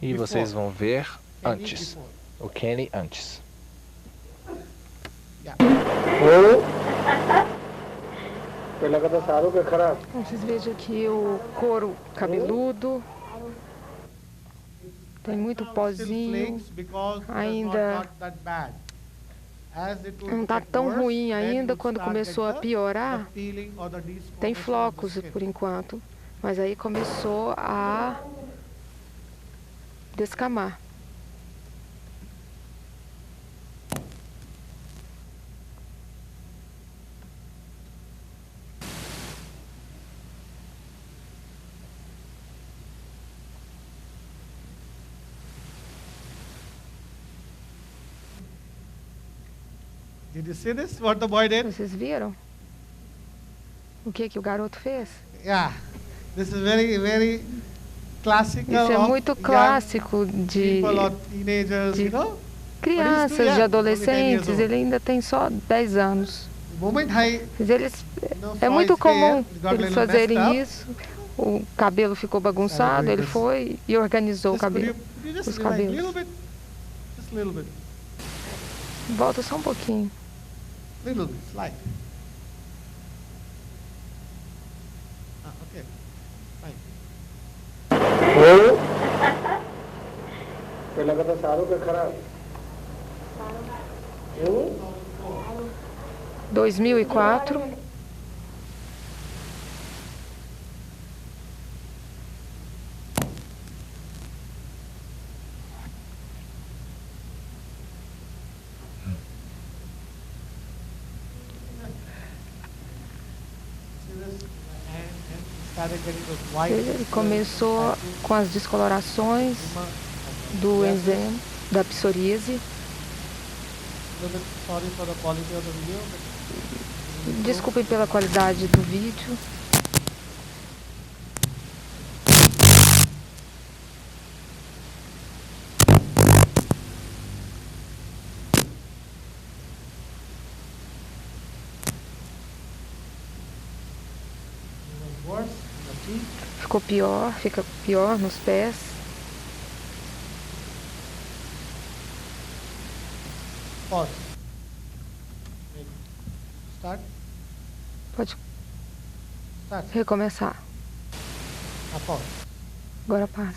E vocês vão ver antes. O Kenny antes. Vocês vejam aqui o couro cabeludo. Tem muito pozinho. Ainda não está tão ruim ainda. Quando começou a piorar, tem flocos por enquanto. Mas aí começou a descamar. Did you see this? What the boy did? Vocês viram o que o garoto fez? Yeah, this is very classical. Isso é muito clássico de crianças, de adolescentes. Ele ainda tem só 10 anos. Mas é muito comum eles fazerem isso. O cabelo ficou bagunçado, ele foi e organizou os cabelos. Volta só um pouquinho. Little bit, slide. Okay, fine. 2004. Ele começou com as descolorações do eczema, da psoríase. Desculpem pela qualidade do vídeo. Fica pior nos pés. Pause. Start. Pode recomeçar. Agora para.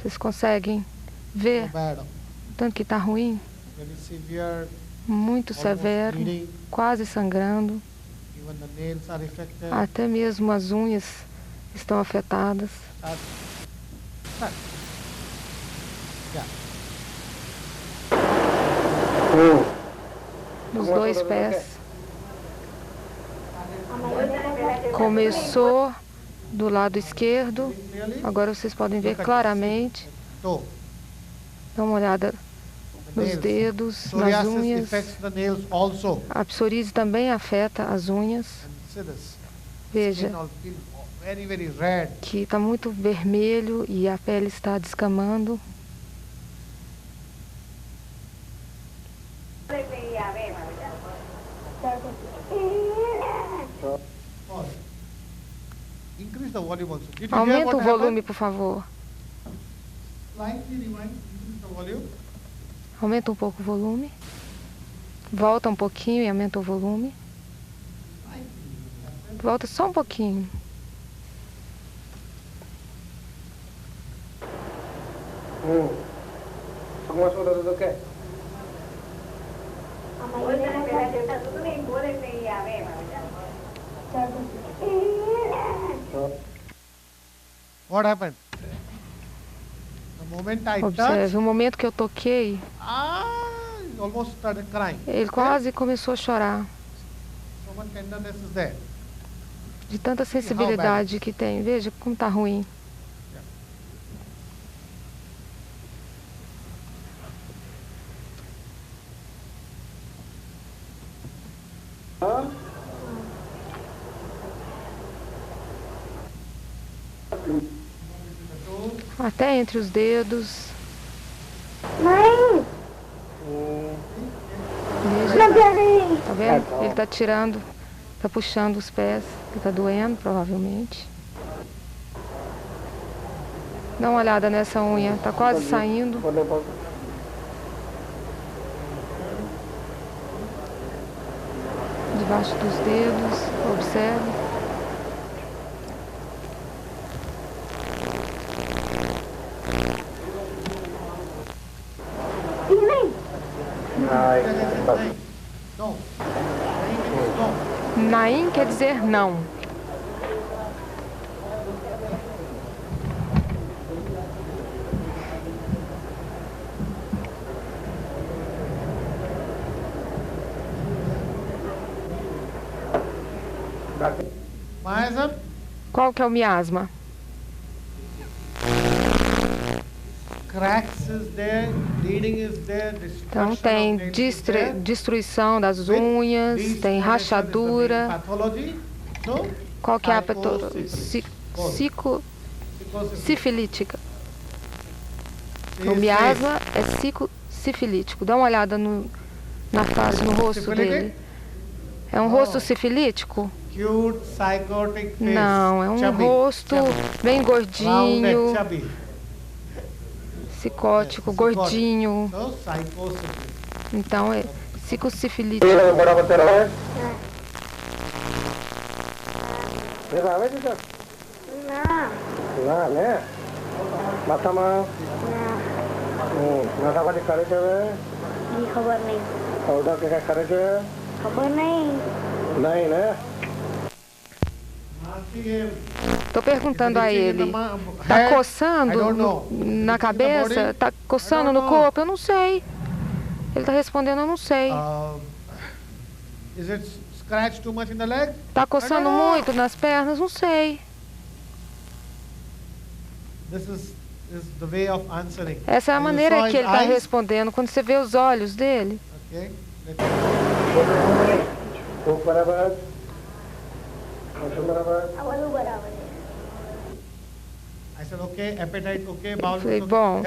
Vocês conseguem ver tanto que está ruim? Muito severo, quase sangrando. Até mesmo as unhas estão afetadas. Nos dois pés. Começou do lado esquerdo. Agora vocês podem ver claramente. Dá uma olhada nos dedos, nas unhas. A psoríase também afeta as unhas. Veja que está muito vermelho e a pele está descamando. Aumenta o volume, por favor. Aumenta um pouco o volume. Volta um pouquinho e aumenta o volume. Volta só um pouquinho. What happened? The moment I Observe, o momento que eu toquei, almost started crying. Ele quase começou a chorar. So much tenderness is there. De tanta sensibilidade que tem. Veja como está ruim. Até entre os dedos. Mãe! Veja, tá vendo? Ele está tirando, está puxando os pés, que está doendo, provavelmente. Dá uma olhada nessa unha, tá quase saindo. Debaixo dos dedos, observe. Naim quer dizer não. Miasm? Qual que é o miasma? Cracks is there, bleeding is there, Então tem destruição das unhas, tem rachadura. Qual que é a patologia? Sifilítica. O miasma é sifilítico. Dá uma olhada na face, no rosto dele. É um rosto sifilítico? Não, é um rosto bem gordinho, psicótico, gordinho. Então é psicossifilítico. Estou perguntando a ele, tá coçando na cabeça? Tá coçando no corpo? Eu não sei. Ele está respondendo, eu não sei. Tá coçando muito nas pernas? Não sei. Essa é a maneira que ele está respondendo, quando você vê os olhos dele. Eu falei, bom,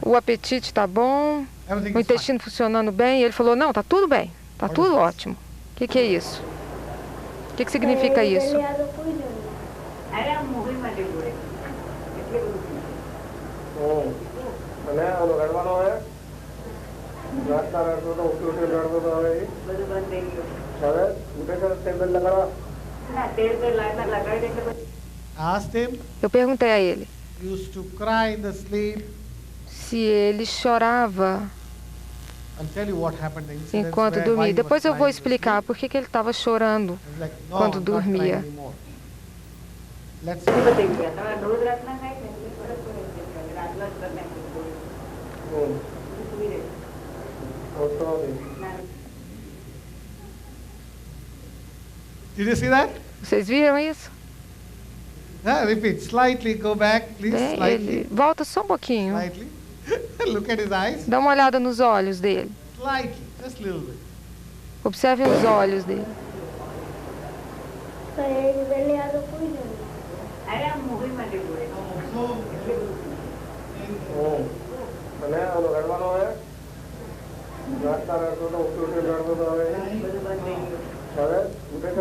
o apetite está bom, o intestino funcionando bem. E ele falou, não, tá tudo bem, tá tudo ótimo. O que é isso? O que significa isso? Eu perguntei a ele se ele chorava enquanto dormia. Depois eu vou explicar por que ele estava chorando quando dormia. Did you see that? Vocês viram isso? Repeat. Slightly. Go back, please. Ele volta só um pouquinho. Slightly. Look at his eyes. Dá uma olhada nos olhos dele. Slightly. Just a little bit. Observe os olhos dele.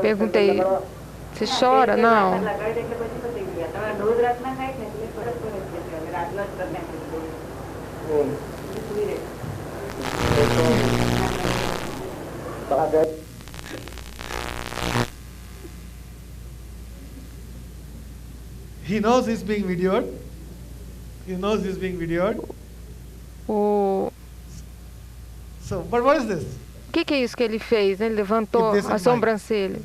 Perguntei, você chora? Não. He knows he's being videoed. He knows he's being videoed. So, but what is this? O que é isso que ele fez? Ele levantou a sobrancelha.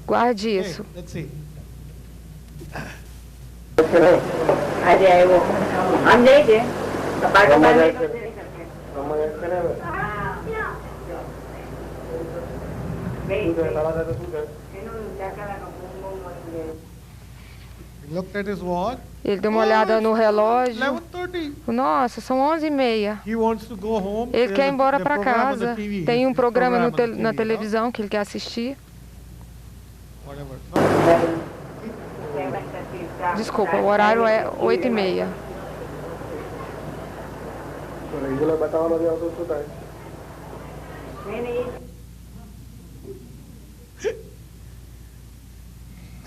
Guarde isso. Let's see. Ele deu uma olhada no relógio. 11:30. Nossa, são 11h30. Ele quer ir embora para casa. Tem um programa na televisão que ele quer assistir. Desculpa, o horário é 8h30.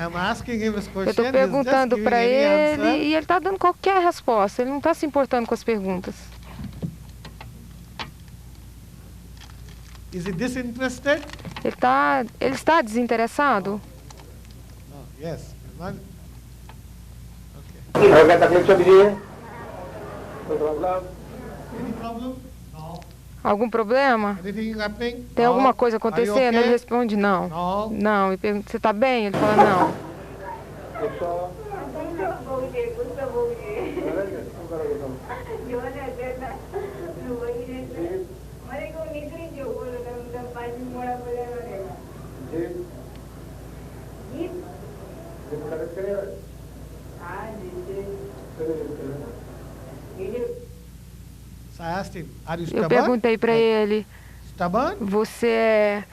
Eu estou perguntando para ele e ele está dando qualquer resposta. Ele não está se importando com as perguntas. Is he disinterested? Ele está desinteressado? No, yes. Any problem? No. Algum problema? Anything happening? Tem alguma coisa acontecendo? Are you okay? Ele responde não. No. Não. E pergunta, você está bem? Ele fala não. So I asked him, are you Eu stubborn? perguntei para ele, Stubborn? você é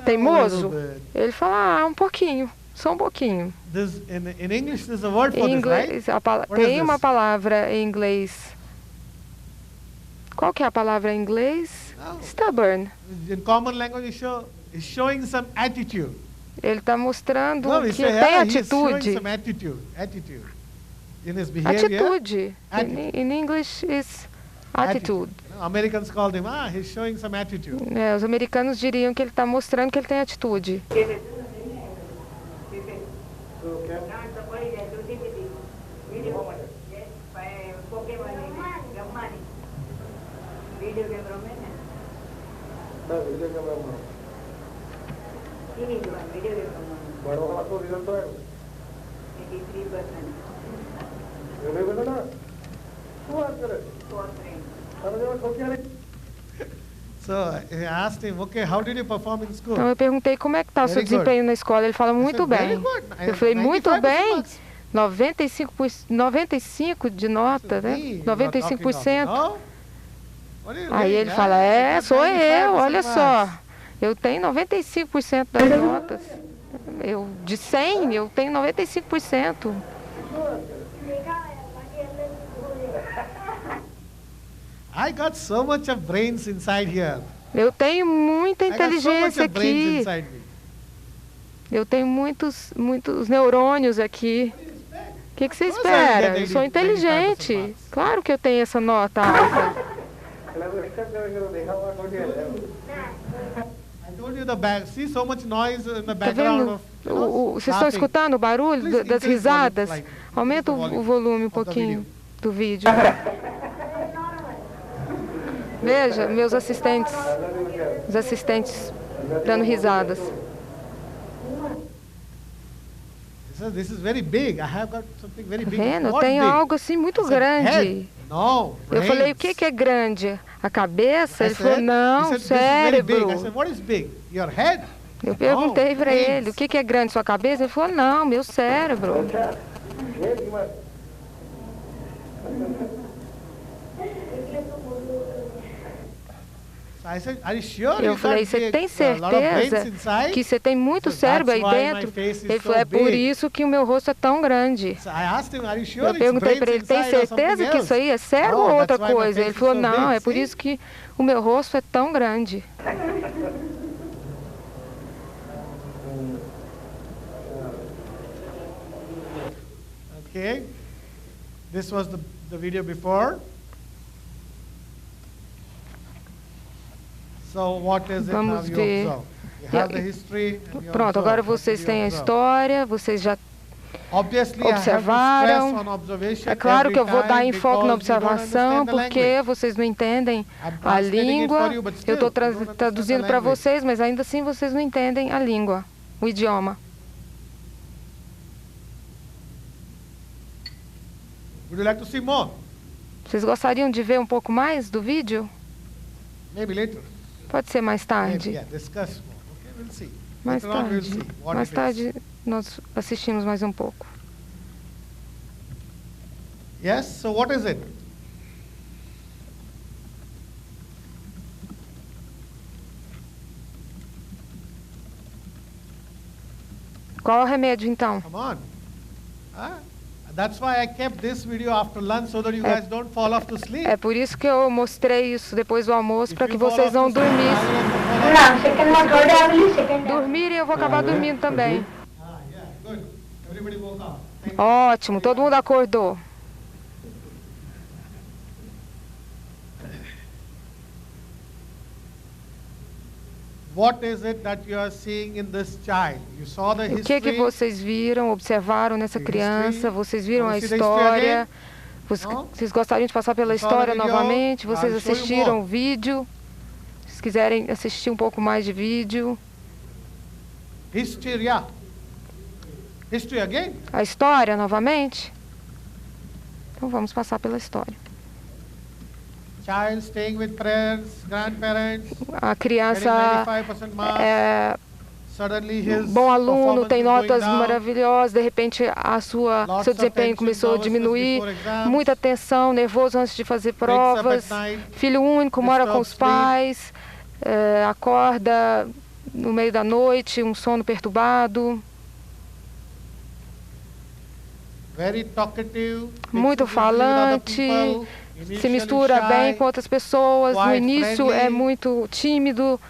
teimoso? Ele fala, um pouquinho, só um pouquinho. In English, there's a word for Em this, right? inglês, What tem is uma this? palavra em inglês. Qual que é a palavra em inglês? No. Stubborn. In common language, he's showing some attitude. Ele está mostrando No, que he's tem saying, he's showing atitude. some attitude in his behavior. Atitude. Attitude. In English is attitude. No, Americans call him, he's showing some attitude. Os americanos diriam que ele está mostrando que ele tem atitude. So I asked him, okay, how did you perform in school? Então eu perguntei como é que está o seu Very good. desempenho na escola. Ele fala muito I said, very bem. good. Eu falei, muito 95% bem. marks. 95 de nota, né? Me, 95%. no? What do you Aí think? ele fala, I got sou 95% eu, olha marks. só. Eu tenho 95% das notas. De 100, eu tenho 95%. I got so much of brains inside here. Eu tenho muita I got so much inteligência of brains aqui. inside me. Eu tenho muitos neurônios aqui. O que você Of course I espera? get Eu sou 95% inteligente. marks. Claro que eu tenho essa nota alta. I told you the back. See so much noise in the Tá background vendo? of you know, Vocês estão laughing. escutando o barulho Please das increase volume risadas? slightly. Aumenta Increase the o volume um of the pouquinho video. do vídeo. Veja, meus assistentes, os assistentes dando risadas. This is very big. I have got something very Tá big. vendo? Eu What tenho big? algo assim muito I said, grande. head. No, Eu falei, o brains. que é grande? A cabeça? I Ele falou, said- he não, said, "This is very big." I cérebro. said, what is big? Your head? Eu perguntei No, para brains. ele, o que é grande, sua cabeça? Ele falou, não, meu cérebro. So I said, are you sure Eu you falei, got você tem a lot of brains certeza inside? que você tem muito So cérebro aí that's why my dentro? face is Ele so falou, é por big. isso que o meu rosto é tão grande. So I asked him, are you sure Eu it's perguntei brains para ele, tem inside or certeza something que isso aí é else? cérebro No, ou outra that's why my coisa? Ele face falou, is so não, big, é por see? isso que o meu rosto é tão grande. Okay. This was the video before. So what is it now Vamos you ver. observe? You have the history and you Pronto, observe. agora What vocês did you têm a observe? história, vocês já... Obviously, I have to observaram. stress on observation É claro every que eu vou dar time enfoque na because you don't observação, understand the porque language. vocês não entendem I'm a translating it língua. for you, but Eu still, estou you don't understand traduzindo the para language. vocês, mas ainda assim vocês não entendem a língua, o idioma. Would you like to see more? Vocês gostariam de ver um pouco mais do vídeo? Maybe later. Pode ser mais Maybe, tarde. yeah, discuss more. Okay, we'll see. Mais Later on, we'll tarde. see what Mais it is. tarde nós assistimos mais um pouco. Yes, so what is it? Qual é o remédio então? Come on. That's why I kept this video after lunch so that you guys don't fall off to sleep. É por isso que eu mostrei isso depois do almoço, If para you que fall vocês off não to sleep, dormissem. I will also fall off. Second one, third, I will second. Dormirem, eu vou acabar dormindo também. Yeah, good. Ótimo, todo mundo acordou. What is it that you are seeing in this child? You saw the history. O que vocês viram, observaram nessa criança? Vocês viram a história? Vocês gostariam de passar pela história novamente? Vocês assistiram o vídeo? Se quiserem assistir um pouco mais de vídeo. History, yeah. History again. A história novamente? Então vamos passar pela história. Child staying with parents, grandparents. A criança é bom aluno, tem notas maravilhosas, de repente seu desempenho começou a diminuir, muita tensão, nervoso antes de fazer provas, filho único, mora com os pais, acorda no meio da noite, um sono perturbado, muito falante, se mistura bem com outras pessoas, no início é muito tímido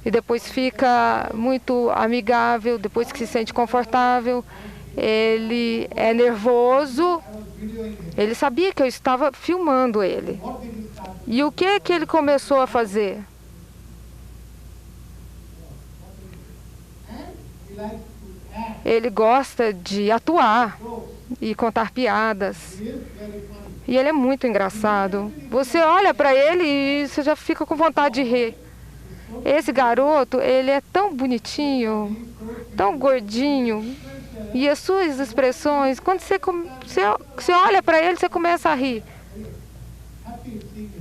e depois fica muito amigável, depois que se sente confortável. Ele é nervoso, ele sabia que eu estava filmando ele. E o que ele começou a fazer? Ele gosta de atuar e contar piadas. E ele é muito engraçado. Você olha para ele e você já fica com vontade de rir. Esse garoto, ele é tão bonitinho, tão gordinho. E as suas expressões, quando você olha para ele, você começa a rir.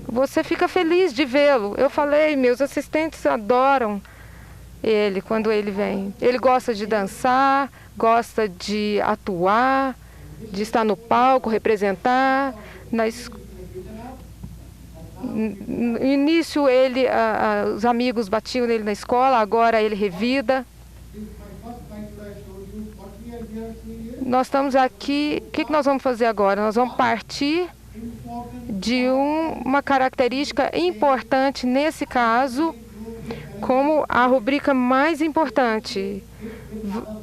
Você fica feliz de vê-lo. Eu falei, meus assistentes adoram ele quando ele vem. Ele gosta de dançar, gosta de atuar, de estar no palco, representar. No início, os amigos batiam nele na escola, agora ele revida. Nós estamos aqui, o que nós vamos fazer agora? Nós vamos partir de uma característica importante, nesse caso, como a rubrica mais importante.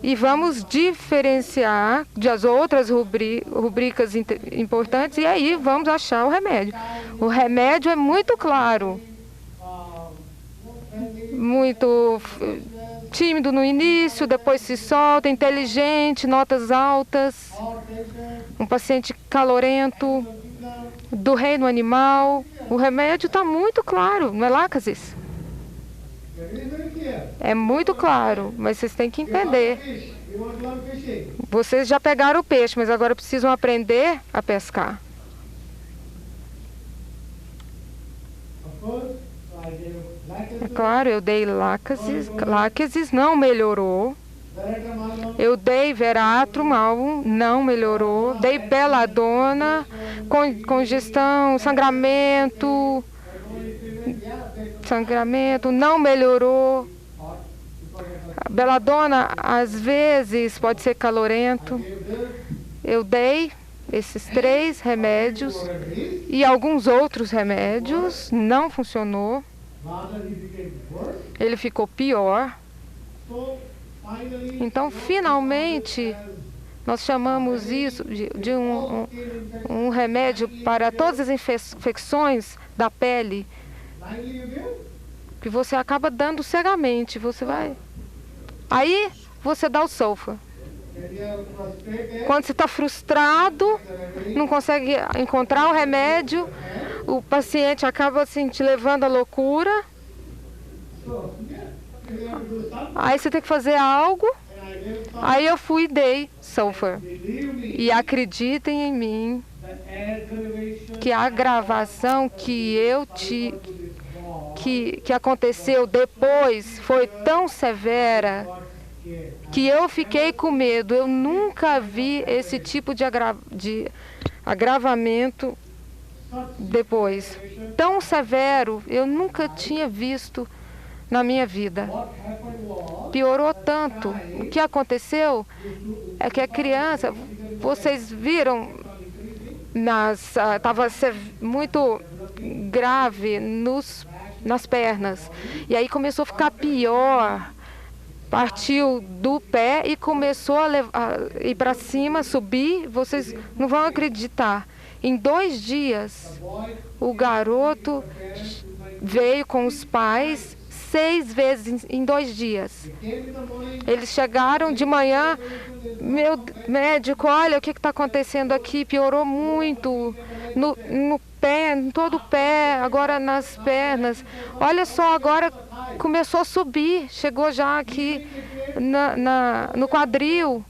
E vamos diferenciar das outras rubricas importantes e aí vamos achar o remédio. O remédio é muito claro. Muito tímido no início, depois se solta, inteligente, notas altas. Um paciente calorento, do reino animal. O remédio está muito claro, não é, Lácasis? É muito claro, mas vocês têm que entender. Vocês já pegaram o peixe, mas agora precisam aprender a pescar. É claro, eu dei Lácasis, não melhorou. Eu dei Veratrum, não melhorou. Dei Beladona, congestão, sangramento, não melhorou. Beladona, às vezes, pode ser calorento. Eu dei esses 3 remédios e alguns outros remédios, não funcionou. Ele ficou pior. Então, finalmente, nós chamamos isso de um remédio para todas as infecções da pele, que você acaba dando cegamente. Você vai... Aí, você dá o sulfa. Quando você está frustrado, não consegue encontrar o remédio, o paciente acaba assim, te levando à loucura. Aí você tem que fazer algo. Aí eu fui e dei sulfur. E acreditem em mim que a agravação que aconteceu depois foi tão severa que eu fiquei com medo. Eu nunca vi esse tipo de agravamento depois. Tão severo, eu nunca tinha visto na minha vida. Piorou tanto. O que aconteceu é que a criança, vocês viram, estava muito grave nas pernas. E aí começou a ficar pior. partiu do pé e começou a ir para cima, subir. Vocês não vão acreditar. Em 2 dias, o garoto veio com os pais 6 vezes em 2 dias. Eles chegaram de manhã, meu médico, olha o que está acontecendo aqui, piorou muito no pé, em todo o pé, agora nas pernas. Olha só, agora começou a subir, chegou já aqui no quadril,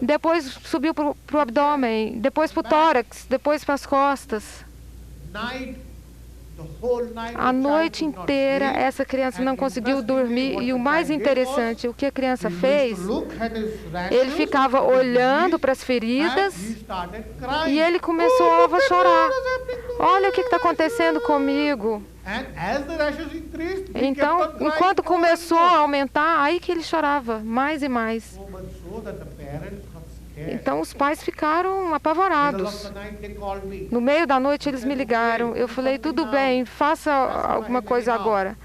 depois subiu para o abdômen, depois para o tórax, depois para as costas. A noite inteira essa criança não conseguiu dormir e o mais interessante, o que a criança fez, ele ficava olhando para as feridas e ele começou a chorar. Olha o que está acontecendo comigo. Então, enquanto começou a aumentar, aí que ele chorava mais e mais. Então os pais ficaram apavorados. No meio da noite eles me ligaram. Eu falei, tudo bem, faça alguma coisa agora.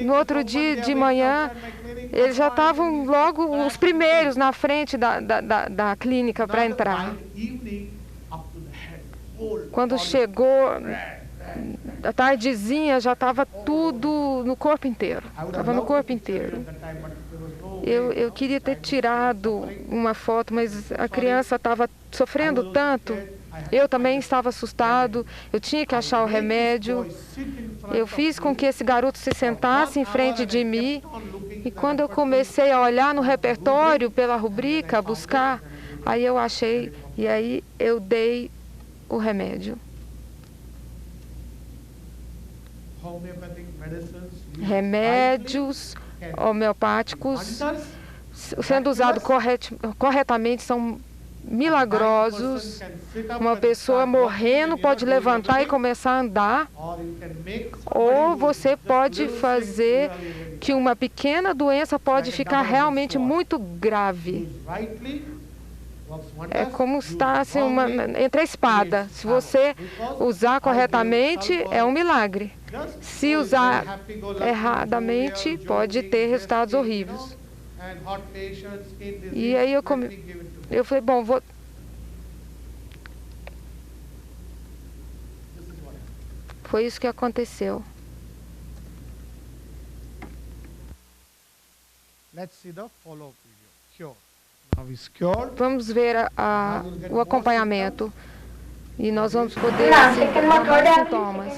No outro dia de manhã, eles já estavam logo os primeiros na frente da clínica para entrar. Quando chegou a tardezinha, já estava tudo no corpo inteiro. Estava no corpo inteiro. Eu queria ter tirado uma foto, mas a criança estava sofrendo tanto. Eu também estava assustado. Eu tinha que achar o remédio. Eu fiz com que esse garoto se sentasse em frente de mim. E quando eu comecei a olhar no repertório, pela rubrica, a buscar, aí eu achei e aí eu dei o remédio. Remédios homeopáticos, sendo usados corretamente, são milagrosos. Uma pessoa morrendo pode levantar e começar a andar, ou você pode fazer que uma pequena doença pode ficar realmente muito grave. É como está assim, entre a espada. Se você usar corretamente, é um milagre. Se usar erradamente, pode ter resultados horríveis. E aí eu falei, bom, foi isso que aconteceu. Vamos ver o acompanhamento. E nós vamos poder ver sintomas.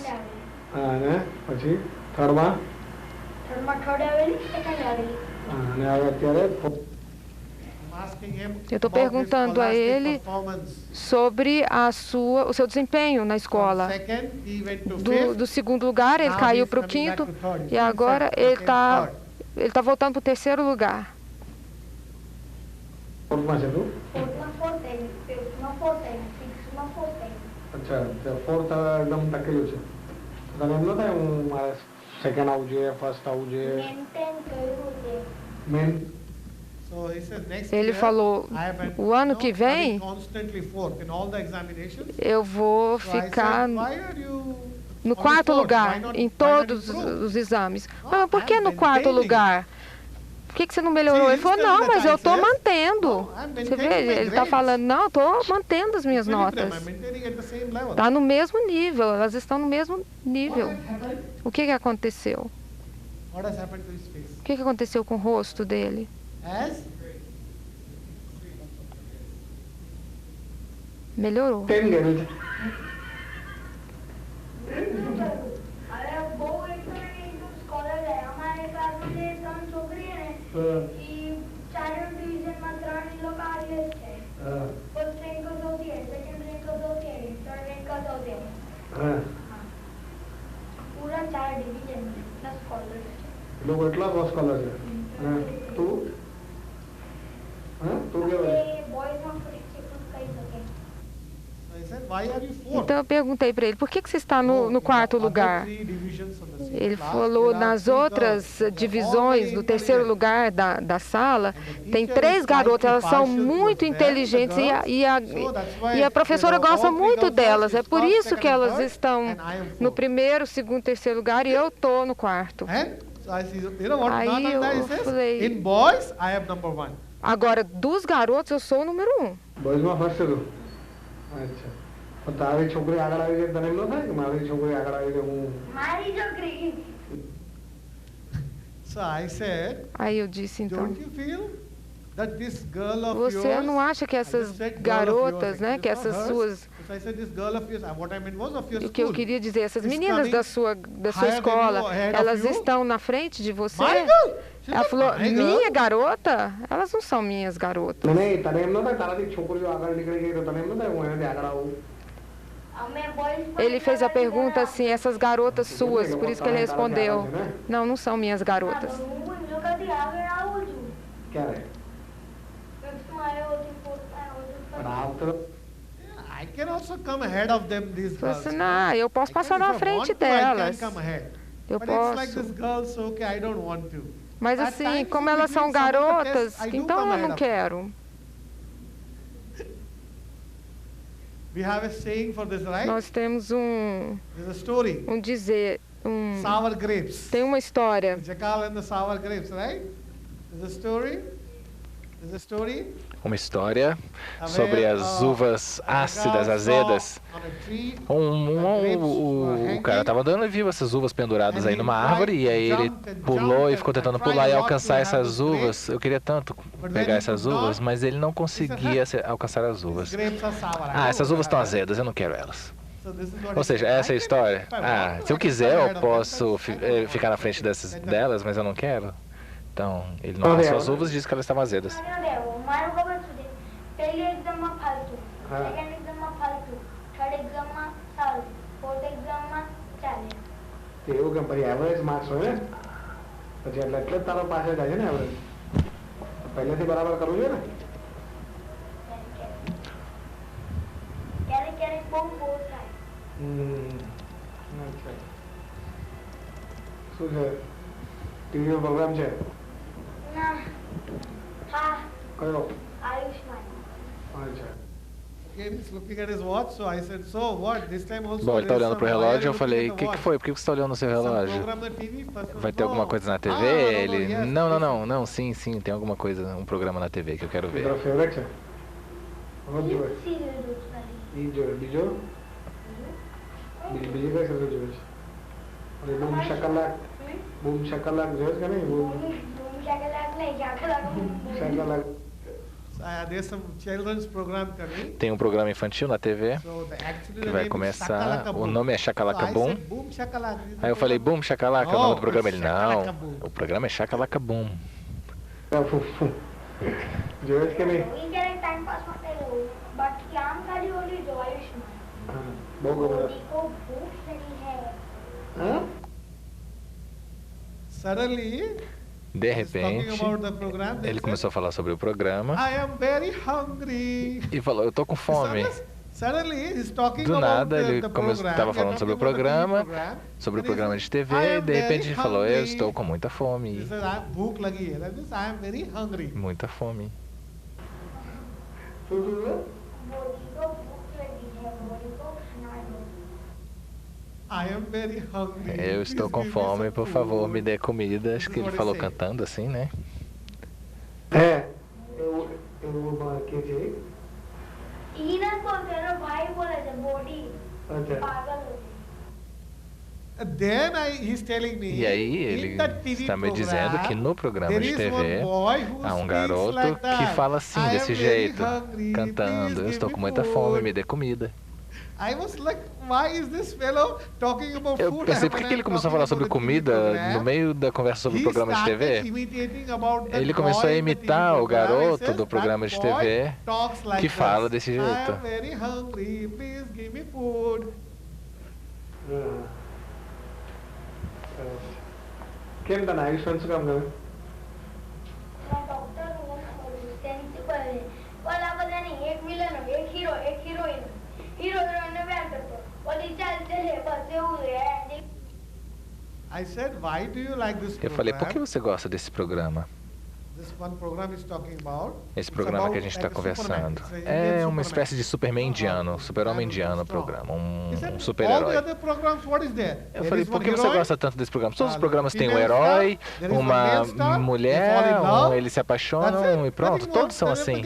Eu estou perguntando a ele sobre o seu desempenho na escola. Do 2º lugar, ele caiu para o 5º e agora ele está voltando para o 3º lugar. Ele falou, o ano que vem eu vou ficar no 4º lugar em todos os exames. Mas por que no 4º lugar? Por que você não melhorou? Ele falou, não, mas eu estou mantendo. Você vê, ele está falando, não, eu estou mantendo as minhas notas. Está no mesmo nível, elas estão no mesmo nível. O que aconteceu? O que aconteceu com o rosto dele? Melhorou. Então eu perguntei para ele, por que você está no 4º lugar? Ele falou, nas outras divisões, do 3º lugar da sala, tem 3 garotas, elas são muito inteligentes e a professora gosta muito delas. É por isso que elas estão no 1º, 2º, 3º lugar e eu estou no 4º. Aí eu falei, in boys, I am number 1. Agora, dos garotos, eu sou o número 1. Boys માં first હતું. અચ્છા. પણ તારી છોકરી આગળ આવી જાય તને એમ ન થાય કે મારી છોકરી આગળ આવી જાય હું. મારી છોકરી. So I said, Aí eu disse então, don't you feel that this girl of você yours, não acha que I essas just said girl of garotas, yours, né, it's que not essas hers. suas, So I said this girl of yours, what I meant was of your o que eu school. queria dizer, essas Is meninas coming da sua higher than escola, you, ahead of elas you? estão na frente de você? My girl. She's Ela not falou, my girl. minha garota? Elas não são minhas garotas. મને તને એમ ન થાય તારાથી છોકરીઓ આગળ નીકળી ગઈ તો તને એમ ન થાય હું એનાથી આગળ આવું. અમે boys Ele fez a pergunta assim, essas garotas suas, por isso que ele respondeu, não, não são minhas garotas. હું લોકોથી આગળ આવું છું. ક્યારે? હું આવ્યો છું પણ આ વખતે I can also come ahead of them, these Falei girls. assim, não, eu posso passar na frente I delas. can come ahead. Eu But it's like posso. this girl, so okay, I don't want to. Mas At assim, times, como in elas são between some of the garotas, tests, I do então come eu ahead não of quero. We have a saying for this, right? Nós temos There's a story. dizer, Sour grapes. tem uma história. The jackal and the sour grapes, right? There's a story. There's a story. Uma história sobre as uvas ácidas, azedas. O cara estava andando e viu essas uvas penduradas aí numa árvore, e aí ele pulou e ficou tentando pular e alcançar essas uvas. Eu queria tanto pegar essas uvas, mas ele não conseguia alcançar as uvas. Ah, essas uvas estão azedas, eu não quero elas. Ou seja, essa é a história. Ah, se eu quiser, eu posso ficar na frente delas, mas eu não quero. Então, ele não alcançou as uvas e disse que elas estavam azedas. મારું ખબર શું છે પહેલી એક્ઝામમાં ફાલતુ સેકન્ડ એક્ઝામમાં ફાલતુ થર્ડ એક્ઝામમાં સારું ફોર્થ એક્ઝામમાં ચાલે એવું કેમ પછી એવરેજ માર્ક્સ હોય ને પછી એટલે જ તારો પાસે જાય છે ને એવરેજ પહેલેથી બરાબર કરવું જોઈએ ને ક્યારેક ક્યારેક બહુ બોર થાય અચ્છા શું છે ટીવીનો પ્રોગ્રામ છે ના હા કયો આયુષ્માન અચ્છા Again, he's looking at his watch, so I said, so what? This time also. Bom, ele está olhando pro relógio, eu falei, o que foi? Por que você está olhando no seu Some relógio? program on TV? Vai ter alguma coisa na TV? Ele, não, sim, tem alguma coisa, um programa na TV que eu quero ver. તારો ફેવરેટ છે રોજ જોવે સિરિયલ જોઈ ઈ જોવે બીજો બીજી કઈ સિરિયલ જોવે છે અને બૂમ શકલાક જોવે છે કે નહીં બૂમ ધૂમ શાકલાક નહીં શાકલાક શકલાક There's some children's program coming. Tem um programa infantil na TV So actually que the vai name is começar, Shakalaka o Boom. nome é So Shakalaka I Boom. said, Boom Shakalaka. Aí eu falei, Boom Shakalaka, é o nome do programa. Ele, Shakalaka não, Boom. o programa é Shakalaka Boom. જોવે છે કે નહીં ઈ ક્યારેક time pass માટે જોઉં બાકી આમ ખાલી ઓલી જો આયુષ્માન બહુ ગમે બોડી કો ભૂખ લગી है હા Suddenly, De he's talking repente, about the program. They ele said, começou a falar sobre o programa I am very hungry. e falou, eu tô com fome. Suddenly, he's talking Do about nada, ele the começou, program. estava They're falando sobre o talking about the TV programa, program. sobre o And he programa said, de TV, I e am de repente very ele falou, eu hungry. estou com muita He fome. said, भूख लगी है. That means I am very hungry. Muita fome. Body કો ભૂખ લગી है બોડી को खाना दो I am very hungry. Eu estou Please com give me fome, some por food. favor, me dê comida. Acho que ele falou What he said. cantando assim, né? હે એવું કે છે ઈ ના બોલતો એનો ભાઈ બોલે છે બોડી અચ્છા પાગલ હોય And then he's telling me, E aí in ele that TV está me dizendo que no programa there de is TV one boy who há um speaks garoto like que that. fala assim, I desse am very jeito, hungry, cantando, please eu estou give com me muita fome, food. me dê comida. I was like, why is this fellow talking about Eu food? pensei, por que ele começou a falar sobre comida no meio da conversa sobre o programa de TV? Ele começou a imitar o garoto do programa de TV que fala desse jeito. I am very hungry, please give me food. કેમ તને આયુષ્માન શું કામ ગમે doctor tenth પર ઓલા બધા નહીં એક વિલન હોય એક હીરો એક હિરોઈન હીરો હિરોઈન ને પ્યાર કરતો ઓલી ચાલ ચલે બસ એવું છે I said, why do you like this Eu falei, por que program? você gosta desse programa? Esse programa que a gente está conversando é uma espécie de Superman indiano, super-homem indiano programa, um super-herói. Eu falei, por que você gosta tanto desse programa? Todos os programas têm um herói, uma mulher, eles se apaixonam e pronto, todos são assim.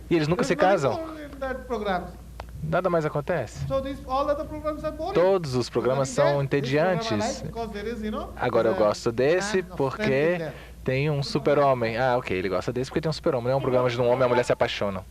E eles nunca se casam. Nada mais acontece. Todos os programas são entediantes. Agora eu gosto desse porque tem um super-homem. Ah, ok, ele gosta desse porque tem um super-homem. Não é um programa de um homem e a mulher se apaixonam.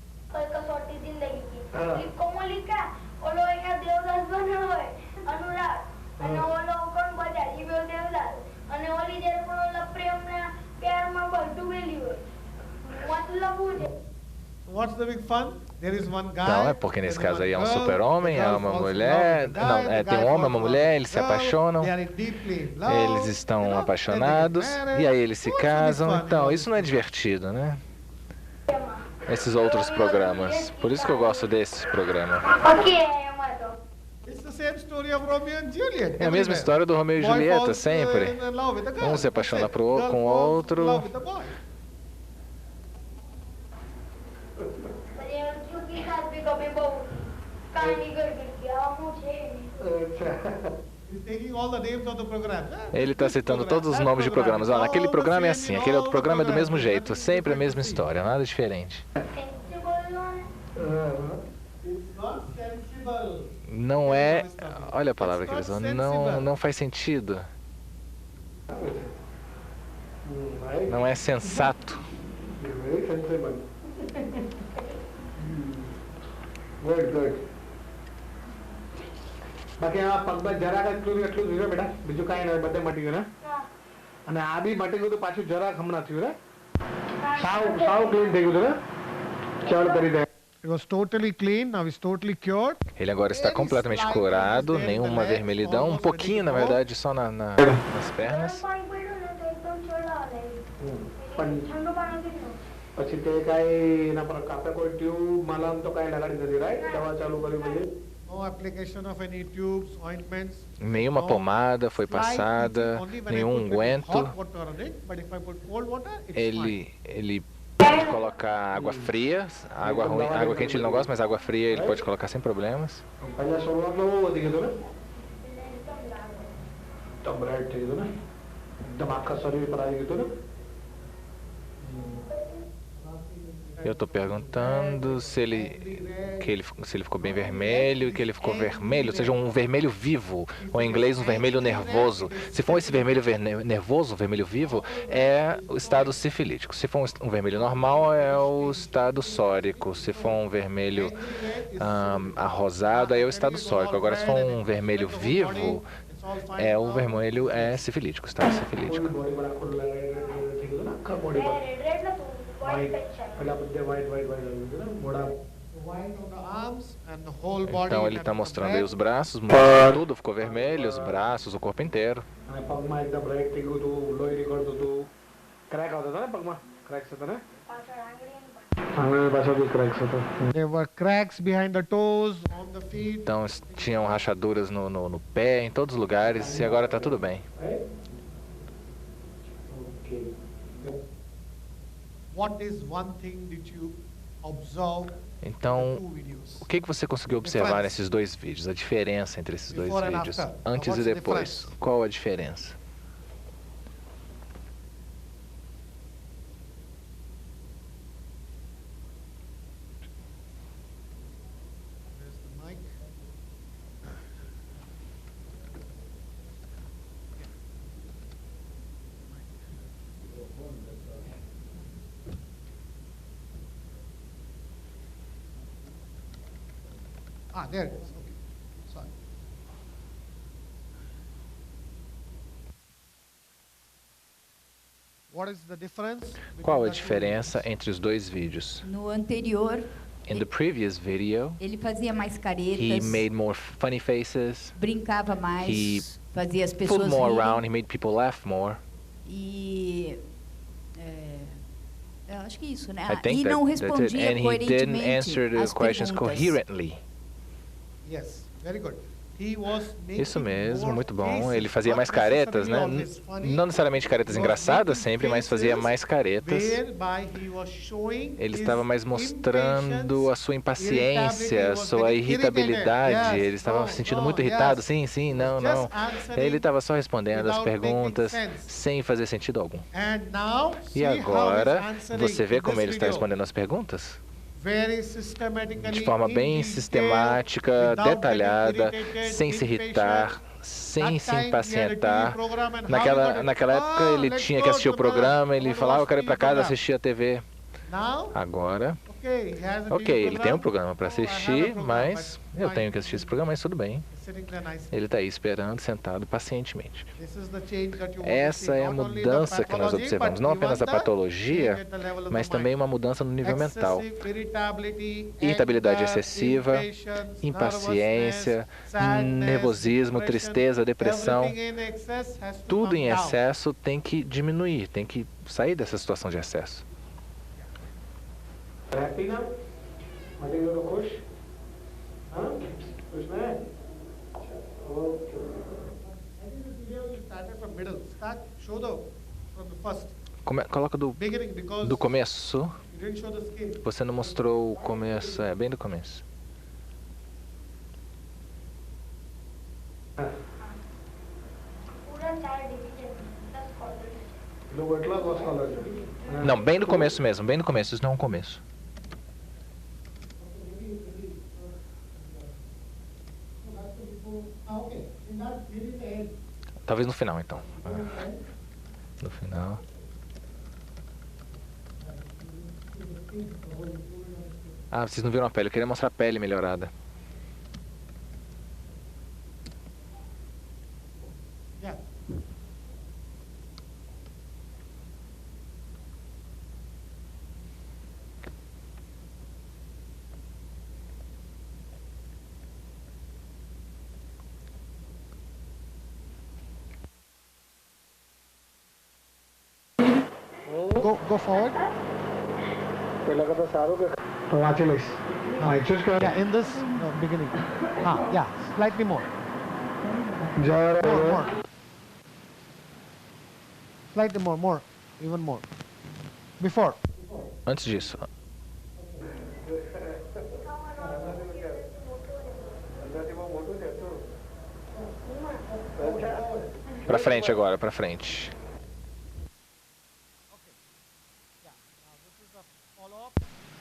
Não, é porque nesse caso aí é um super-homem, é uma mulher. Não, tem um homem, uma mulher, eles se apaixonam. Eles estão apaixonados e aí eles se casam. Então, isso não é divertido, né? Esses outros programas. Por isso que eu gosto desse programa. É a mesma história do Romeu e Julieta, sempre. Um se apaixona com o outro. Ele está citando todos os nomes de programas. Ah, naquele programa é assim, aquele outro programa é do mesmo jeito. Sempre a mesma história, nada diferente. Não é... Olha a palavra que eles usam. Não faz sentido. Não é sensato. Good. બાકી આ પગમાં જરાક એટલું થયું બેટા બીજું કાંઈ નહીં બધે મટી ગયું ને અને આ બી મટી ગયું તો પાછું જરાક હમણાં થયું ને સાવ ક્લીન થઈ ગયું ને ચાલ કરી દે. It was totally clean, now it's totally cured. Ele agora está completamente curado, nenhuma vermelhidão, um pouquinho na verdade só nas pernas. પછી તે કાંઈ એના પર કાપે કોઈ ટ્યુબ મલમ તો કાંઈ લગાડી નથી રાઈટ દવા ચાલુ કરી પછી. No application of any tubes, ointments. Nenhuma pomada foi passada, nenhum unguento. Ele pode colocar água fria, água ruim, água quente ele não gosta, mas água fria ele pode colocar sem problemas. Eu estou perguntando se ele ficou bem vermelho e que ele ficou vermelho, ou seja, um vermelho vivo, ou em inglês um vermelho nervoso. Se for esse vermelho nervoso, vermelho vivo, é o estado sifilítico. Se for um vermelho normal, é o estado sórico. Se for um vermelho arrosado, aí é o estado sórico. Agora, se for um vermelho vivo, o vermelho é sifilítico, estado sifilítico. Então ele está mostrando aí os braços, tudo ficou vermelho, os braços, o corpo inteiro. There were cracks behind the toes, on the feet. Então tinham rachaduras no pé, em todos os lugares, e agora está tudo bem. What is one thing that you observe? Então, o que você conseguiu observar nesses dois vídeos? A diferença entre esses dois vídeos, antes e depois. Qual a diferença? There it is. Okay. Sorry. What is the difference? Qual a diferença entre os dois vídeos? No anterior, In the previous video, ele fazia mais caretas, he made more funny faces, brincava mais, he fazia as pessoas fooled more rirem. around, he made people laugh more. E eu acho que isso, né? I think E não that's it. respondia And he didn't coerentemente answer the as questions perguntas. coherently. Yes, very good. Isso mesmo, muito bom. Ele fazia mais caretas, né? Não necessariamente caretas engraçadas sempre, mas fazia mais caretas. Ele estava mais mostrando a sua impaciência, a sua irritabilidade. Ele estava se sentindo muito irritado. Sim, sim, não, não. Ele estava só respondendo as perguntas sem fazer sentido algum. E agora, você vê como ele está respondendo as perguntas? De forma bem sistemática, detalhada, sem se irritar, sem se impacientar. Naquela época ele tinha que assistir o programa, ele falava, eu quero ir para casa assistir a TV. Agora, ok, ele tem um programa para assistir, mas eu tenho que assistir esse programa, mas tudo bem. Ele está aí esperando, sentado pacientemente. Essa é a mudança que nós observamos, não apenas a patologia, mas também uma mudança no nível mental. Irritabilidade excessiva, impaciência, nervosismo, tristeza, depressão. Tudo em excesso tem que diminuir, tem que sair dessa situação de excesso. Happy now? Mati ko khush? Huh? Khush na hai? Okay. Coloca do começo. Você não mostrou o começo, bem do começo. Não, bem do começo mesmo, bem do começo, isso não é um começo. Talvez no final, então. No final. Ah, vocês não viram a pele. Eu queria mostrar a pele melhorada. Go forward. Yeah, in this beginning. Yeah, slightly more. More. Slightly more, even more. Before. Antes disso. Pra frente agora, pra frente.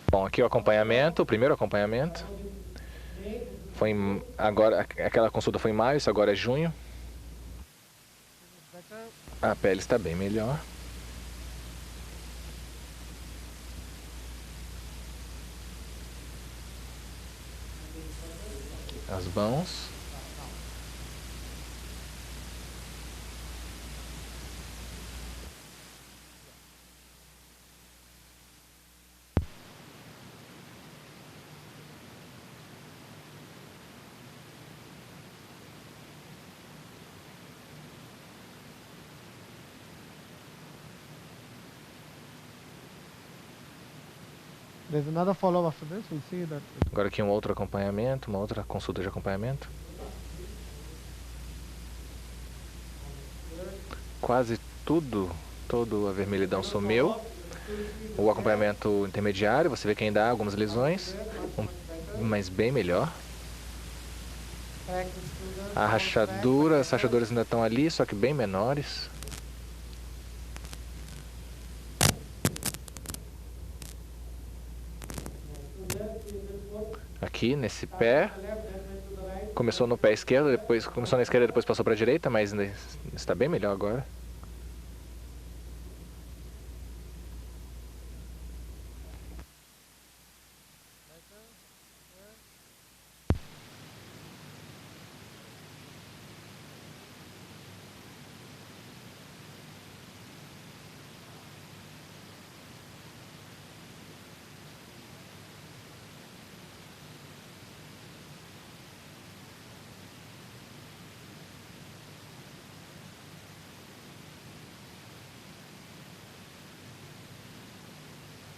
Bom, aqui o acompanhamento, o primeiro acompanhamento. Foi agora, aquela consulta foi em maio, isso agora é junho. A pele está bem melhor. As mãos. There's another follow-up after this. We'll see that. Agora aqui um outro acompanhamento, uma outra consulta de acompanhamento. Quase tudo, toda a vermelhidão sumiu. O acompanhamento intermediário, você vê que ainda há algumas lesões, mas bem melhor. As rachaduras ainda estão ali, só que bem menores. Aqui nesse pé, começou no pé esquerdo, depois começou na esquerda, depois passou para a direita, mas está bem melhor agora.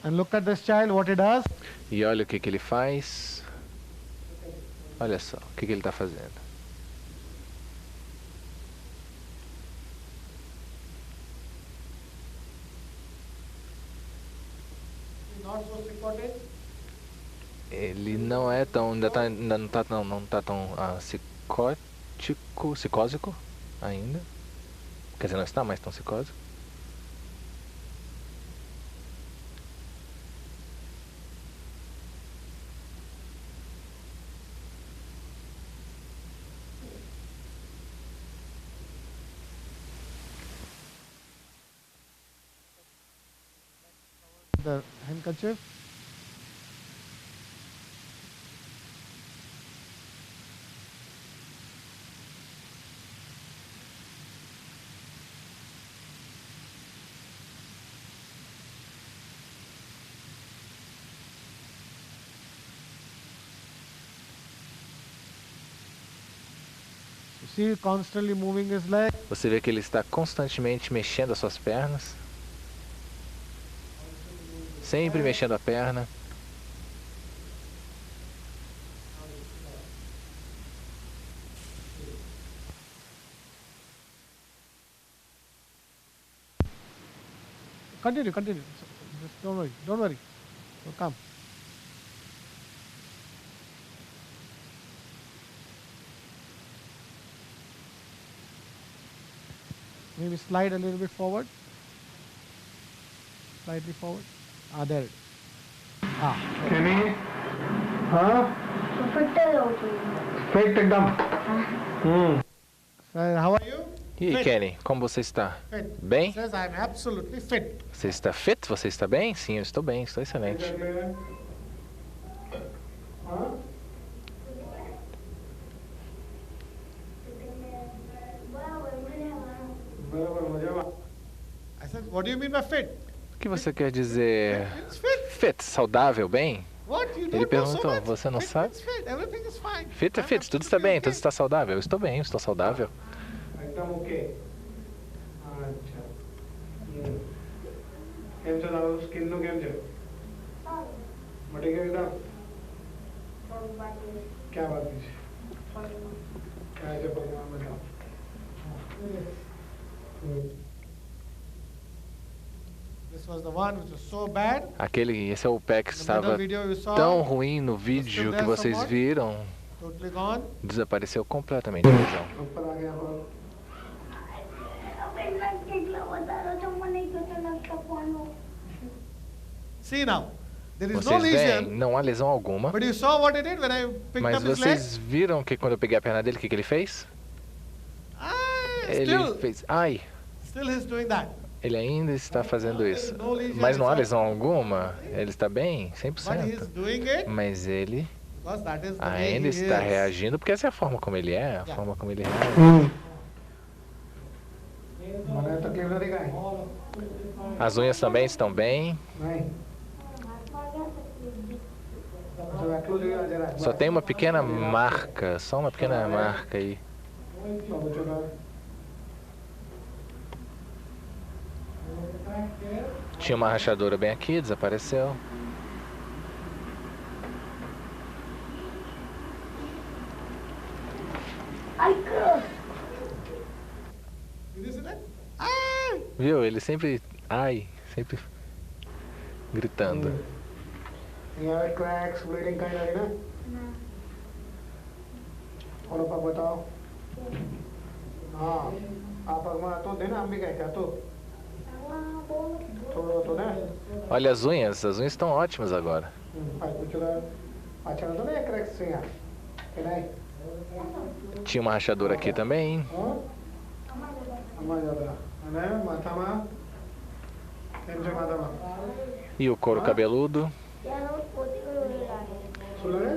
And look at this child, what he does. E olha o que ele faz. Olha só, o que ele está fazendo. not so cicotic. Ele não é tão, ainda não tá tão psicósico ainda. Quer dizer, não está mais tão psicósico. The handkerchief. You see, constantly moving his leg. Você vê que ele está constantemente mexendo as suas pernas. Sempre mexendo a perna. Continue. Just don't worry. So come. Maybe slide a little bit forward. Slightly forward. There it is. Kenny? हाँ? Fit एकदम. Sir, how are you? E aí, Kenny, como você está? Bem? Says I'm absolutely fit. Você está fit? Você está bem? Sim, eu estou bem, estou excelente. I said, what do you mean by fit? O que você quer dizer? It's fit. Fit, saudável, bem? What? You Ele don't know so perguntou, much. você não Fit, sabe? It's fit. Everything is fine. Fit é I'm fit, tudo está absolutely bem, tudo okay. está saudável. Eu estou bem, eu estou saudável. एकदम ओके. अच्छा. કેમ છો તારું સ્કિન નું કેમ છે? મટી ગયું એકદમ? क्या बात है? क्या है पगमा बताओ. This was the one which was so bad. Esse é o pé que The estava middle video you saw, tão ruim no vídeo que vocês viram. totally gone. Desapareceu completamente a lesão. ऊपर आ गया और See now, there is no Vocês veem, lesion. não há lesão alguma. But you saw what he did when I picked Mas up his leg? vocês viram que quando eu peguei a perna dele, o que ele fez? Ele fez... Ai! Still he's doing that. Ele ainda está fazendo isso. Mas não há lesão alguma. Ele está bem, But he's 100%. doing it Mas ele because that is the way ainda he está is. reagindo, porque essa é a forma como ele é, a Yeah. forma como ele reage. મને તો કેમ નથી કાંઈ? As unhas também estão bem. નહીં. તો આટલું જોયું જરા. Só tem uma pequena marca, só uma pequena marca aí. Babu છોકરા. Tinha uma rachadura bem aqui, desapareceu. Did you see that? Ai! Viu? Ele sempre... Ai! Sempre gritando. અહીંયા હવે cracks, bleeding કાંઈ નથી ને? ઓલો પગ બતાવો. હા. આ પગમાં હતું ને આમ બી કાંઈ હતું. થોડું હતું ને? Olha as unhas estão ótimas agora. પાછળ હતો ને cracks અહીંયા. કે નહીં? Tinha uma rachadura aqui também. આમાં જ હતા. અને માથામાં કેમ છે માથામાં? E o couro cabeludo. શું લાગે?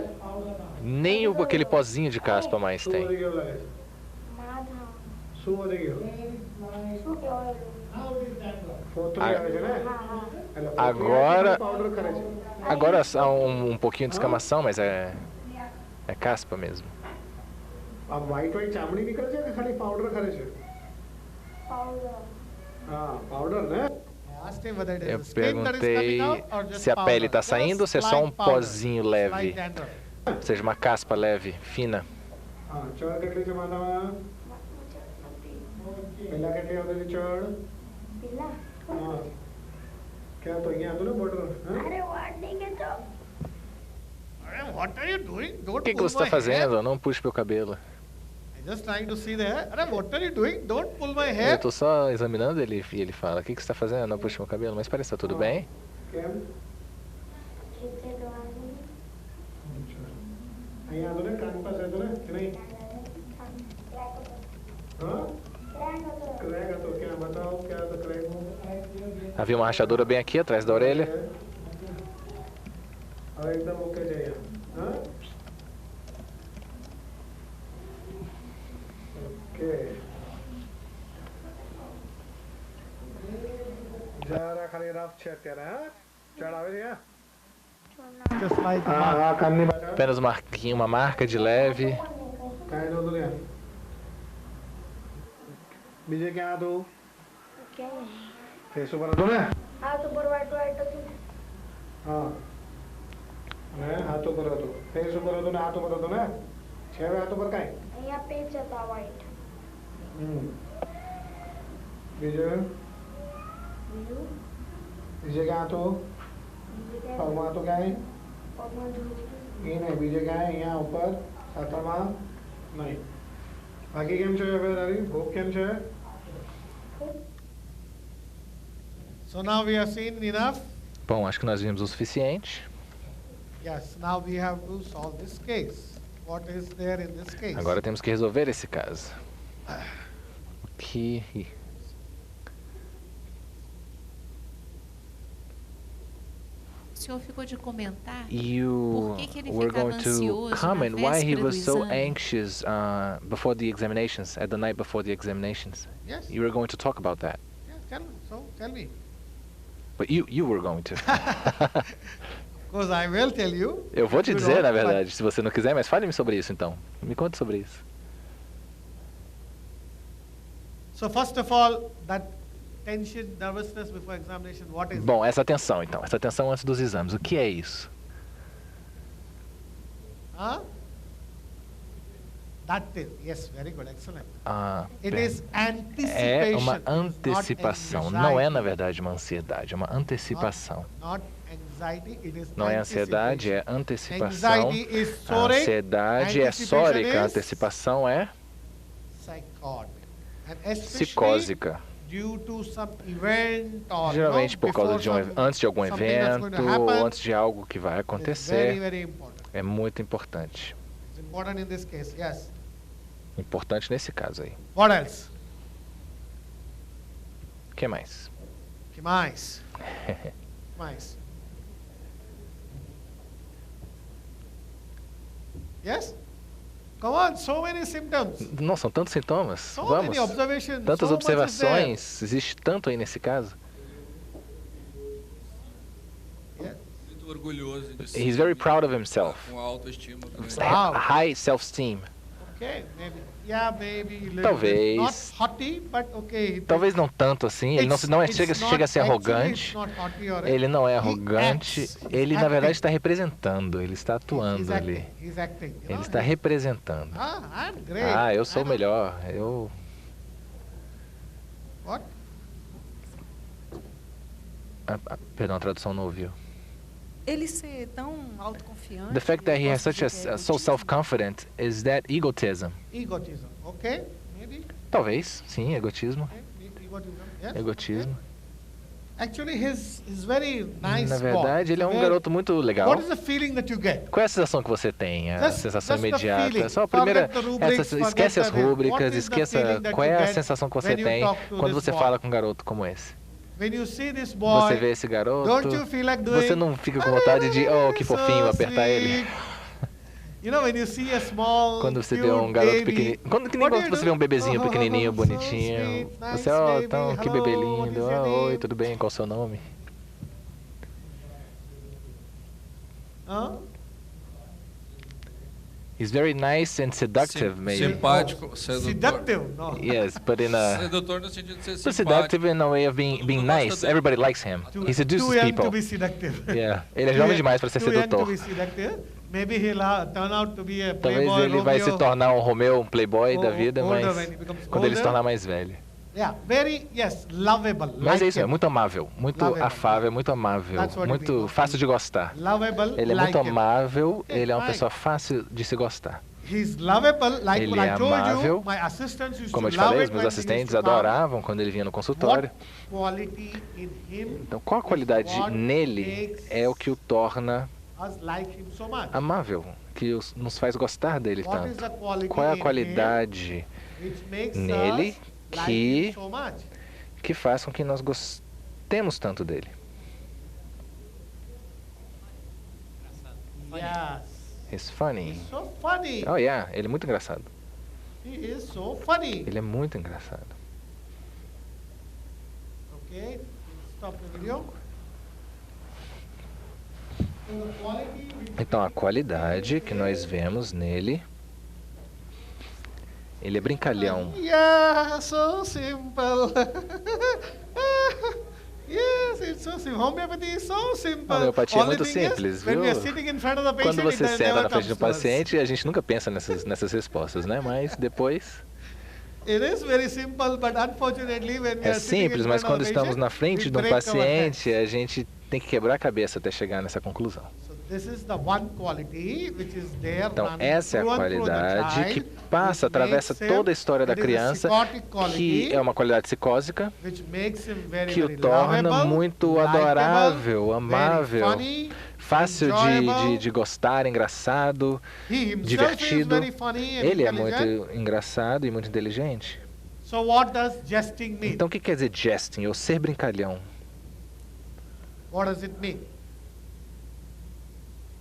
Nem aquele pozinho de caspa mais શું tem. વધી ગયું લાગે? શું વધી ગયું? ફોતરી આવે છે ને? એટલે Agora- પાવડર કરે છે. Agora há um pouquinho de escamação, mas é caspa mesmo. આ વ્હાઈટ વ્હાઈટ ચામડી નીકળે છે કે ખાલી પાવડર કરે છે? હા પાવડર ને? I asked him whether it Eu is the skin that is coming perguntei out or just se a pele powder. está saindo ou se é só um Slight powder, pozinho leve. slight dandruff. Ou seja, uma caspa leve, fina. હા ચડ કેટલી છે માથામાં? પહેલા કેટલી આવતી ચડ? હા ક્યાં તો અહીંયા હતું ને border? what are you doing? O Don't que pull você está my hair. fazendo? Não puxe meu cabelo. I'm just trying to see the hair. Arey, what are you doing? Don't pull my Eu hair. estou só examinando ele e ele fala, o que você está fazendo? Não puxe meu cabelo. Mas parece que está tudo bem. કેમ અહીંયા હતો ને કાન પાસે હતો ને કે નહીં હા ક્રેક હતો ક્યાં બતાવો ક્યાં હતો crack Havia uma rachadura bem aqui, atrás da orelha. હવે એકદમ ઓકે છે અહીંયા હા ઓકે જરા ખાલી રફ છે અત્યારે હા ચડ આવે છે Just like હા કાનની બાજુ Apenas uma marca de leve. કાંઈ નહોતું ત્યાં બીજે ક્યાં હતું ફેસ ઉપર હતું ને હાથ ઉપર વાઈટ વાઈટ હતું ને હા ને હાથ ઉપર હતું ફેસ ઉપર હતું ને હાથ ઉપર હતું ને છે હવે હાથ ઉપર કાંઈ અહીંયા પેચ હતા વાઈટ બીજું બીજું બીજે ક્યાં હતું બીજું પગમાં હતું ક્યાંય પગમાં જોયું એ નહીં બીજે ક્યાંય અહીંયા ઉપર સાથળમાં નહીં બાકી કેમ છે હવે રવિ ભૂખ કેમ છે So now we have seen enough. Bom, acho que nós vimos o suficiente. Yes, now we have to solve this case. What is there in this case? Agora temos que resolver esse caso. O que... O senhor ficou de comentar You por que ele were ficava going to ansioso comment na why he véspera do was so exame. anxious before the examinations, at the night before the examinations. Yes. You were going to talk about that. Yes, tell me. But you were going to. Because I will tell you. Eu vou te You dizer, don't, na but- verdade, se você não quiser, mas fale-me sobre isso então. Me conte sobre isso. So first of all, that tension, nervousness before examination, what is it? Bom, essa tensão então, essa tensão antes dos exames, o que é isso? Huh? That is, yes, very good, excellent. Ah, It is é uma anticipation. antecipação, não é na verdade uma ansiedade, é uma antecipação. Not anxiety, it is Não é ansiedade, é anticipation. antecipação. Anxiety is A soric, ansiedade é anticipation sórica, a is antecipação é psychotic. And especially psicósica. due to some event or Geralmente por causa before de um, some- antes de algum something that's going to evento ou happen, antes de algo que vai it's acontecer. very important. É muito importante. It's important in this case, yes. Importante nesse caso aí. What else? O que mais? Que mais? Mais. Yes? Come on, so many symptoms. Não, são tantos sintomas. So Vamos. many observations. Tantas so much is there. observações. Existe tanto aí nesse caso. Yeah. Muito orgulhoso de He's very proud of himself. com autoestima. Wow. High self-esteem. Okay, maybe. Yeah, maybe. a little Talvez. bit. Not haughty, but okay. Talvez não tanto assim. Ele não chega a ser arrogante. Ele não é arrogante. Ele, na verdade, está representando. Ele está atuando ali. He's acting. Ele está representando. I'm great. Ah, eu sou I o know. melhor. Eu... What? Perdão, a tradução não ouviu. Ele ser tão autoconfiante. The fact that he has posso such dizer que é so egotismo. self-confident is that egotism. Egotism. Okay, maybe. Talvez, sim, egotismo. Okay. Egotism. Yes. Egotismo. Actually, he's very nice. Na boy. verdade, ele é um Very- garoto muito legal. What is the feeling that you get? Qual é a sensação que você tem? A Just- sensação just the imediata. feeling. Só a primeira. Forget the rubrics, Esquece forget as the- what rúbricas, is the esqueça feeling that qual you é a get sensação que você when you tem talk to quando this você boy? fala com um garoto como esse. When you see this boy, Você vê esse garoto, don't you feel like doing? você não fica com vontade de, oh, que fofinho, apertar ele. You know, when you see a small, Quando você vê cute um garoto baby, pequenininho, que nem what quando do you você vê um do? bebezinho Oh, pequenininho, so bonitinho, sweet, nice você, ó, baby, então, que hello, bebê what lindo, is your ah, oi, name? tudo bem, qual é o seu nome? Huh? He's very nice and seductive, maybe. Simpático, sedutor. Seductive, no. Yes, but in a... Sedutor no sentido de ser But simpático. seductive in a way of being nice. Everybody likes him. He seduces too young people. to be seductive. Yeah. Ele é jovem demais para ser Too young to sedutor. be seductive. Maybe he'll turn out to be a Talvez playboy ele vai se Romeo. tornar um Romeu, um playboy da Or- vida, older mas when he becomes quando ele se older. tornar mais velho. Mas é isso, é muito amável, muito afável, muito amável, muito fácil de gostar. Ele é muito amável, ele é uma pessoa fácil de se gostar. Ele é amável, como eu te falei, os meus assistentes adoravam quando ele vinha no consultório. Então, qual a qualidade nele é o que o torna amável, que nos faz gostar dele tanto? Qual é a qualidade nele que faz com que nós gostemos tanto dele? He's funny. Oh, yeah, ele é muito engraçado. Ele é muito engraçado. Então, a qualidade que nós vemos nele, ele é brincalhão. So simple. Yes, it's so simple. Homeopathy is so simple. A homeopatia é muito simples, viu? Quando você senta na frente do paciente, a gente nunca pensa nessas respostas, né? Mas depois... É simples, mas quando estamos na frente de um paciente, a gente tem que quebrar a cabeça até chegar nessa conclusão. Então, essa é a qualidade que passa, atravessa toda a história da criança, que é uma qualidade psicósica, que o torna muito adorável, amável, fácil de gostar, engraçado, divertido. Ele é muito engraçado e muito inteligente. Então, o que quer dizer jesting, ou ser brincalhão? What does it mean?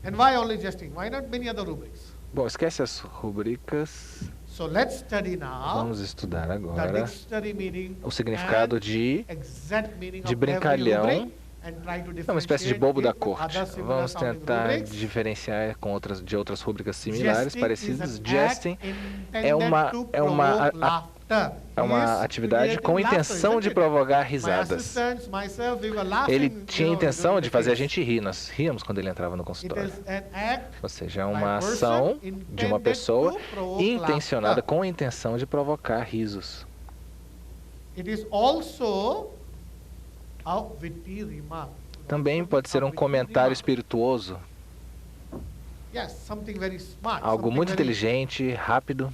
And why only jesting? Why not many other rubrics? Bom, esquece as rubricas. So let's study now. Vamos estudar agora o significado de brincalhão. É uma espécie de bobo da corte. Vamos tentar diferenciar de outras rubricas similares, parecidas. Jesting é uma atividade com intenção de provocar risadas. Ele tinha intenção de fazer a gente rir. Nós ríamos quando ele entrava no consultório. Ou seja, é uma ação de uma pessoa intencionada com a intenção de provocar risos. Também pode ser um comentário espirituoso. Algo muito inteligente, rápido.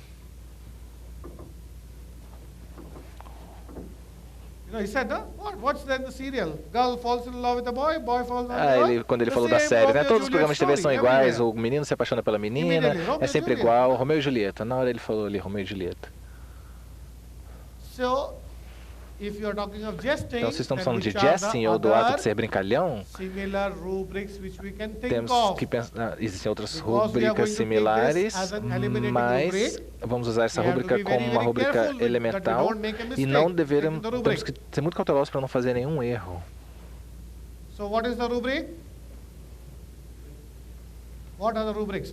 Quando ele falou da série, né? Todos os programas de TV são iguais, o menino se apaixona pela menina, é sempre igual, Romeu e Julieta. Na hora ele falou ali, Romeu e Julieta. Então, se estamos falando de jesting ou do ato de ser brincalhão, temos que pensar, existem outras rubricas similares, mas vamos usar essa rubrica como uma rubrica elemental e temos que ser muito cautelosos para não fazer nenhum erro.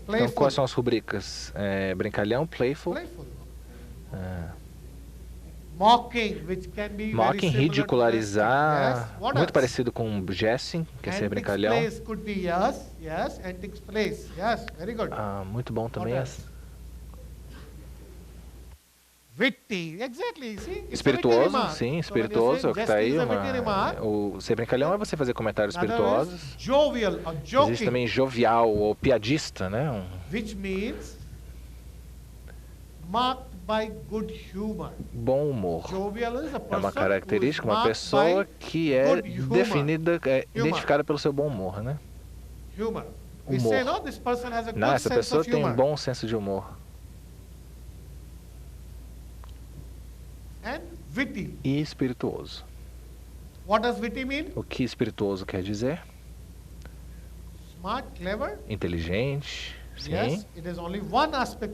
Então, quais são as rubricas? Brincalhão, playful. Mocking, ridicularizar, muito parecido com jesting, que é ser brincalhão. Muito bom também. Espirituoso, sim, espirituoso é o que está aí. O ser brincalhão é você fazer comentários espirituosos. Existe também jovial ou piadista, né? Bom humor. É uma característica, uma pessoa que é identificada pelo seu bom humor, né? Humor. Não, essa pessoa tem um bom senso de humor. E espirituoso. O que espirituoso quer dizer? Inteligente. Sim.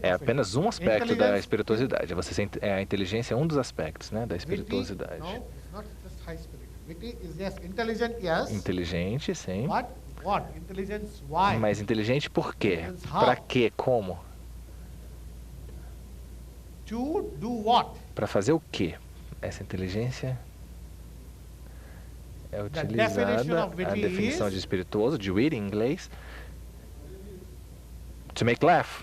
É apenas um aspecto da espirituosidade. A inteligência é um dos aspectos, né, da espirituosidade. Inteligente, sim. Mas inteligente por quê? Para quê? Como? Para fazer o quê? Essa inteligência é utilizada, a definição de espirituoso, de witty em inglês, to make laugh.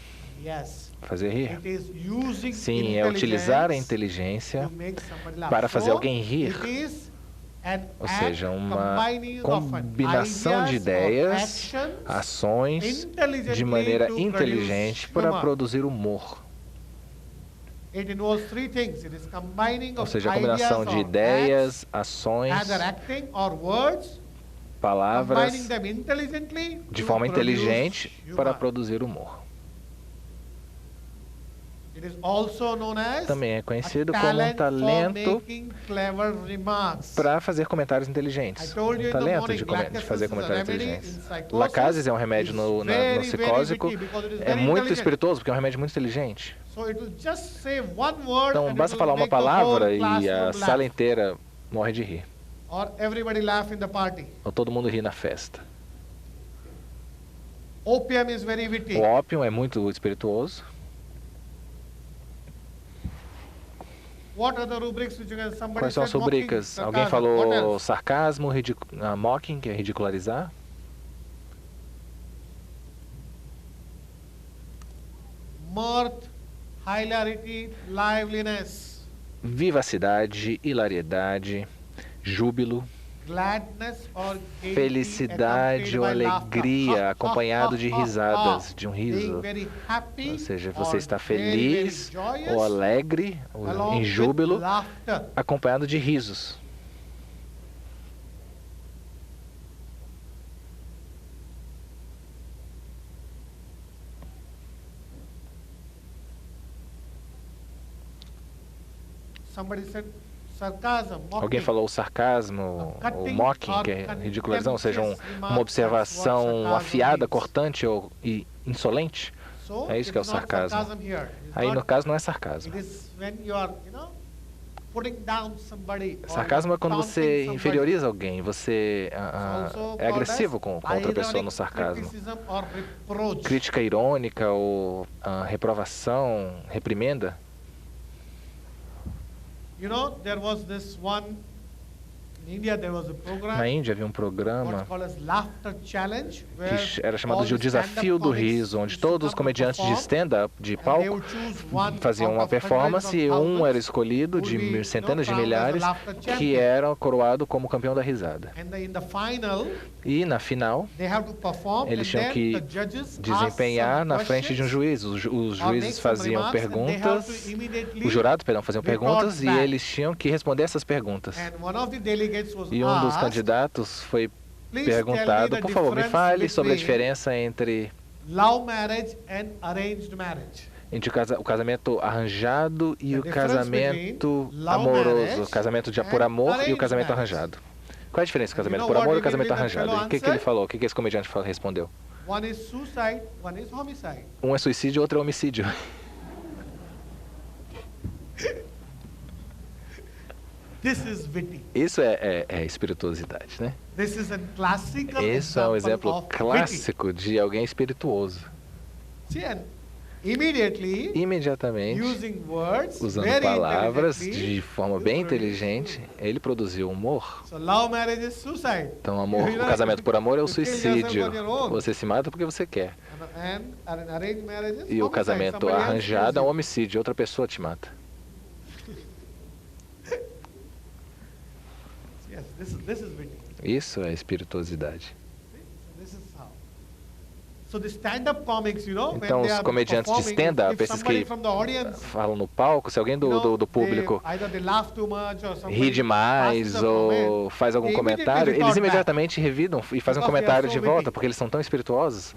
fazer rir. It is using Sim, é utilizar a intelligence inteligência to make somebody laugh. para fazer So, alguém rir. it is an Ou seja, act uma combining of combinação de ideas or ideias, actions ações, de maneira inteligente para produzir humor. It involves three things. It is combining Ou of seja, a combinação ideas de or ideias, acts, ações, either acting or words, palavras, combining them intelligently de to forma produce inteligente para humor. produzir humor. It is also known as Também é a conhecido como um talent for talento making clever remarks. para fazer comentários inteligentes. I told you Um in the talento morning, de Lacasis fazer is a comentários remedy inteligentes. in psychosis. Lacasis é um remédio It's no very, psicósico. very witty because it is É very muito intelligent. espirituoso, porque é um remédio muito inteligente. So it will just say one word Então, and basta it will falar uma make the whole palavra e a classroom sala laugh. inteira morre de rir. Or everybody laugh in the party. Ou todo mundo ri na festa. Opium is very witty. O ópio é muito espirituoso. What are the rubrics which you can somebody Quais são as said mocking, rubricas? Alguém sarcasm. What falou else? sarcasmo, mocking, que é ridicularizar. Mirth, hilarity, liveliness. Vivacidade, hilariedade, júbilo, Gladness or gaiety felicidade ou accompanied by laughter. alegria, acompanhado de risadas, de um Being riso. very happy Ou seja, or você está very, feliz very joyous, ou alegre, ou along em with júbilo, laughter. acompanhado de risos. Somebody said sarcasm, mocking. Alguém falou o sarcasmo, o mocking, que é ridicularizar, ou seja, uma observação afiada, cortante ou insolente. So, É isso que é o it is not sarcasmo. sarcasm here. It is Aí, not- no caso, não é sarcasmo. It is when you are, putting down somebody or Sarcasmo é quando taunting você somebody. inferioriza alguém, você It's also é called agressivo as com outra pessoa no ironic sarcasmo. criticism or reproach. Crítica irônica ou reprovação, reprimenda. You know, there was this one in India. There was a program. Na Índia havia um What's programa called as Laughter Challenge, where que era chamado all de o the desafio stand-up do comics riso, onde used to todos os come and comediantes de perform, stand-up, de and they palco, would choose one faziam out uma of hundreds performance of e um thousands era escolhido who would be, de centenas de crowned as a milhares laughter que champion. era coroado como campeão da risada. And in the final, E na final, they have to perform, eles and tinham then que the judges desempenhar ask na some frente de um questions juiz. Os or make juízes some faziam remarks, and they have perguntas, to immediately os jurados, perdão, faziam report perguntas e back. eles tinham que responder essas perguntas. And one of the delegates was E um dos asked, candidatos foi "Please tell me perguntado, the por favor, me difference fale sobre a between diferença entre love marriage and arranged marriage." o casamento arranjado e The o difference casamento between love amoroso, marriage o casamento por and amor e o arranged casamento marriage. arranjado. Qual é a diferença do And you casamento know por what amor e o immediately casamento that arranjado? fellow O que ele answered? falou? O que esse comediante respondeu? One is suicide, one is homicide. Um é suicídio, outro é homicídio. This is witty. Isso é espirituosidade, né? This is a classical Isso é um example exemplo of witty. clássico de alguém espirituoso. See, and immediately, Imediatamente, using words, usando very palavras intelligently, de forma bem inteligente, ele produziu humor. So love marriage is suicide. Então, amor, o casamento por amor é o suicídio. Você se mata porque você quer. And an arranged marriage is E o homicide. casamento Somebody else arranjado é um kills homicídio, outra pessoa te mata. you. Yes, this is witty. Isso é espirituosidade. This is how. So the stand-up comics, when Então, they os are comediantes de performing, stand-up, if esses somebody que from the audience, falam no palco, se alguém do público either they laugh too much or somebody ri demais passes a ou comment, faz algum they comentário, immediately eles report back. imediatamente revidam e fazem um Because they comentário are de so volta, witty. porque eles são tão espirituosos,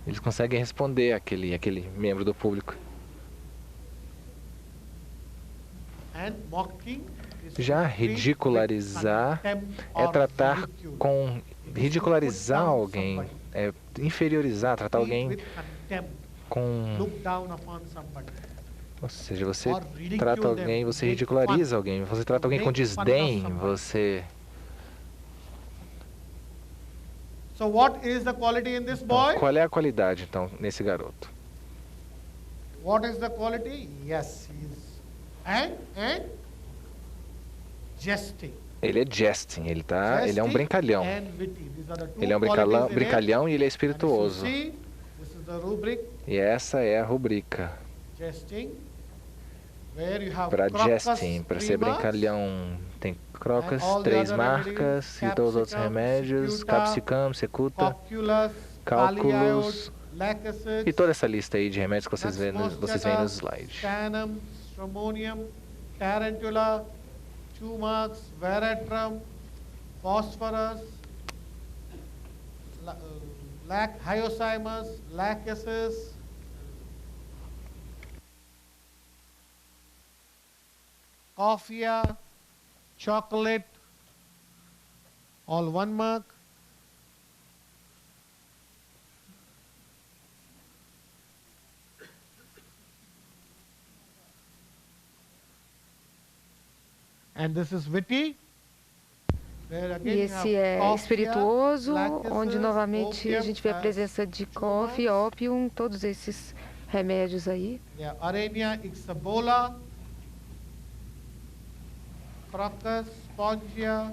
eles conseguem responder aquele membro do público. And mocking is Já to treat with ridicularizar contempt é or tratar ridicule. com It is to ridicularizar put down alguém, somebody. é inferiorizar, tratar Treat alguém with contempt. com... Look down upon somebody. Ou seja, você Or ridicule trata them, alguém, você make ridiculariza fun. alguém, você trata alguém com Make fun of desdém, somebody. você... So what is the quality in this boy? Qual é a qualidade, então, nesse garoto? What is the quality? Yes, he is. And jesting. Ele é jesting, ele é um Jesting brincalhão. and witty. These are the two Ele é um qualities in it. brincalhão e ele é And if you espirituoso. see, this is the rubric. E essa é a rubrica. Para Jesting, para ser brincalhão, tem Crocus, 3 marcas, e todos os outros remédios, Capsicum, Secuta, Cálculos, e toda essa lista aí de remédios que vocês veem no slide. Stramonium, Tarantula, Chumax, Veratrum, Phosphorus, Hyoscyamus, Lachesis, Coffea, chocolate, all 1 mark. And this is witty. E esse é espirituoso, onde novamente a gente vê a presença de coffee, opium, todos esses remédios aí. Arania ixabola, Crocus, Spongia,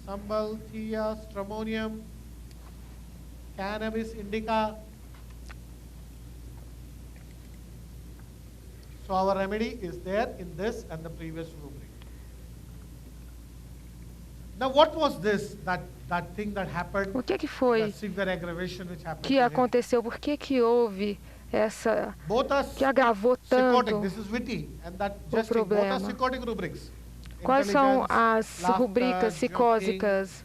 Sambal, Thea, Stramonium, Cannabis indica. So our remedy is there in this and the previous rubric. Now what was this, that thing that happened? O que foi que aconteceu? Por que houve essa que agravou tanto o problema? Quais são as rubricas psicóticas?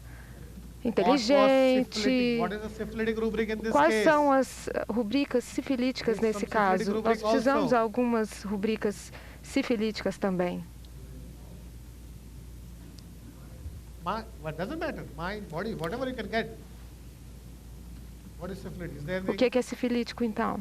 Inteligente. Quais são as rubricas sifilíticas nesse caso? Nós precisamos de algumas rubricas sifilíticas também. What doesn't matter? Mind, body, whatever you can get. What is syphilis? Is there O que é sifilítico, então?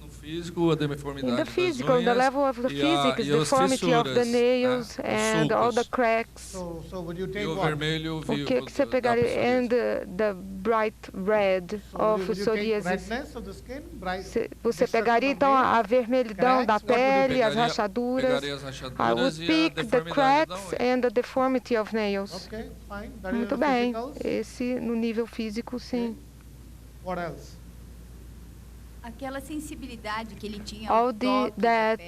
No físico, a deformidade In the physical, the level of the physics, deformity of the nails and all the cracks. So would you take o what? vermelho, O que você pegaria? And the bright red of psoriasis. Você pegaria então a vermelhidão da pele, as rachaduras. I would pick the cracks and the deformity of nails. Okay, fine. Muito bem. Esse no nível físico, sim. What else? Aquela sensibilidade que ele tinha. All that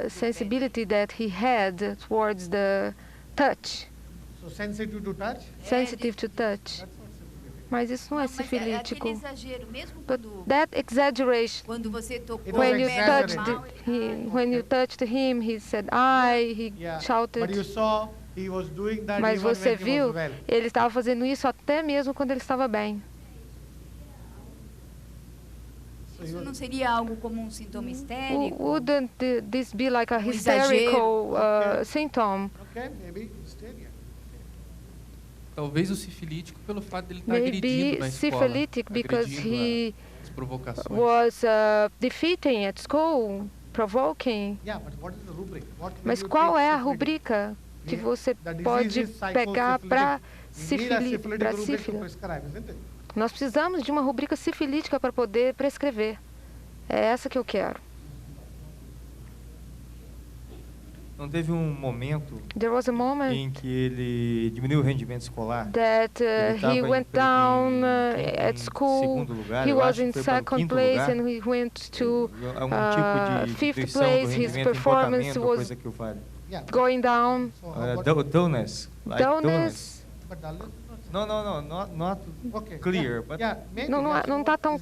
sensibility that he had towards the touch. So sensitive to touch? Sensitive to touch. Mas isso não é sifilítico. Aquele exagero, mesmo that exaggeration. Quando você tocou when you touched him, he said, "I." He shouted. But you saw he was doing that. Mas você viu, ele estava fazendo isso até mesmo quando ele estava bem. Isso não seria algo como sintoma histérico? Wouldn't this be like a hysterical symptom? Okay, maybe hysteria. Talvez o sifilítico pelo fato de ele estar agredindo na escola. Syphilitic because he was defeating at school, provoking. Yeah, but what is the rubric? Mas qual é a rubrica que você pode pegar para sífilis? Nós precisamos de uma rubrica sifilítica para poder prescrever. É essa que eu quero. Não teve um momento em que ele diminuiu o rendimento escolar? That he went down at school. He was in second place and he went to fifth place. His performance was going down. Dullness. Dullness. No, not clear. But não está tão.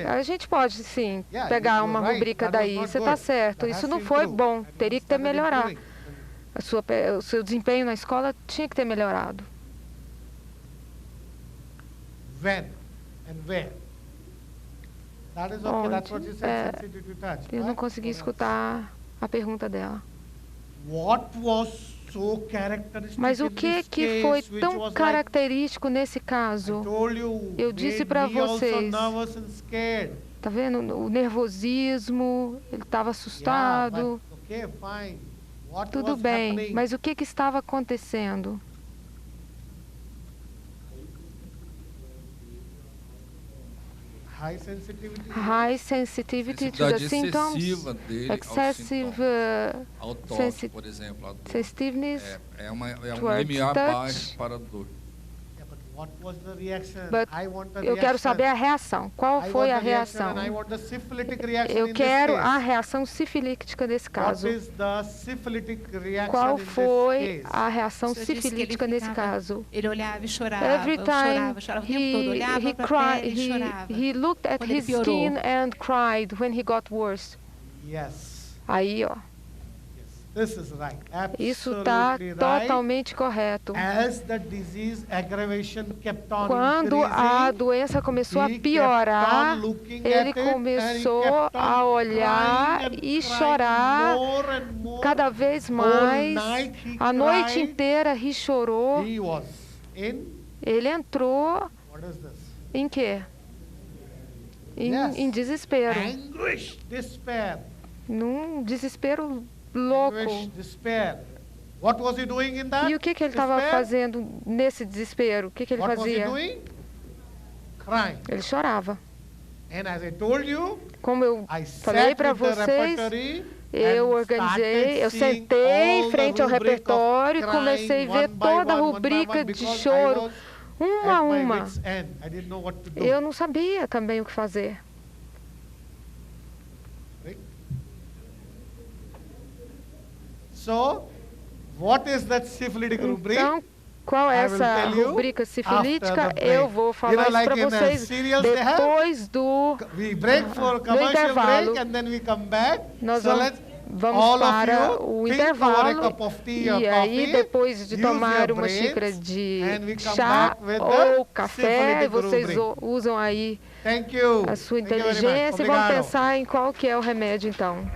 A gente pode sim pegar uma rubrica daí. Você está certo. Isso não foi bom. Teria que ter melhorado. O seu desempenho na escola tinha que ter melhorado. Eu não consegui escutar a pergunta dela. Mas o que foi tão característico nesse caso? Eu disse para vocês. Tá vendo? O nervosismo, ele estava assustado. Tudo bem, mas o que estava acontecendo? High sensitivity to the symptoms, excessive por exemplo, sensitiveness é um towards limiar touch. baixo para a dor. Eu quero saber a reação. Qual foi a reação? Eu quero a reação sifilítica desse caso. Qual foi a reação sifilítica nesse caso? Ele olhava e chorava. Every time chorava o tempo todo. Olhava para a pele e chorava. he looked at his skin and cried when he got worse. Aí, ó. Isso está totalmente correto. Quando a doença começou a piorar, ele começou a olhar e chorar cada vez mais. A noite inteira ele chorou. Ele entrou em quê? Em desespero. Num desespero louco. E o que ele estava fazendo nesse desespero? O que ele fazia? Ele chorava. Como eu falei para vocês, eu organizei, eu sentei em frente ao repertório e comecei a ver toda a rubrica de choro, uma a uma. Eu não sabia também o que fazer. Então, qual é essa rubrica sifilítica? Eu vou falar isso para vocês depois do intervalo. Nós vamos para o intervalo e aí, depois de tomar uma xícara de chá ou café, vocês usam aí a sua inteligência e vão pensar em qual que é o remédio, então.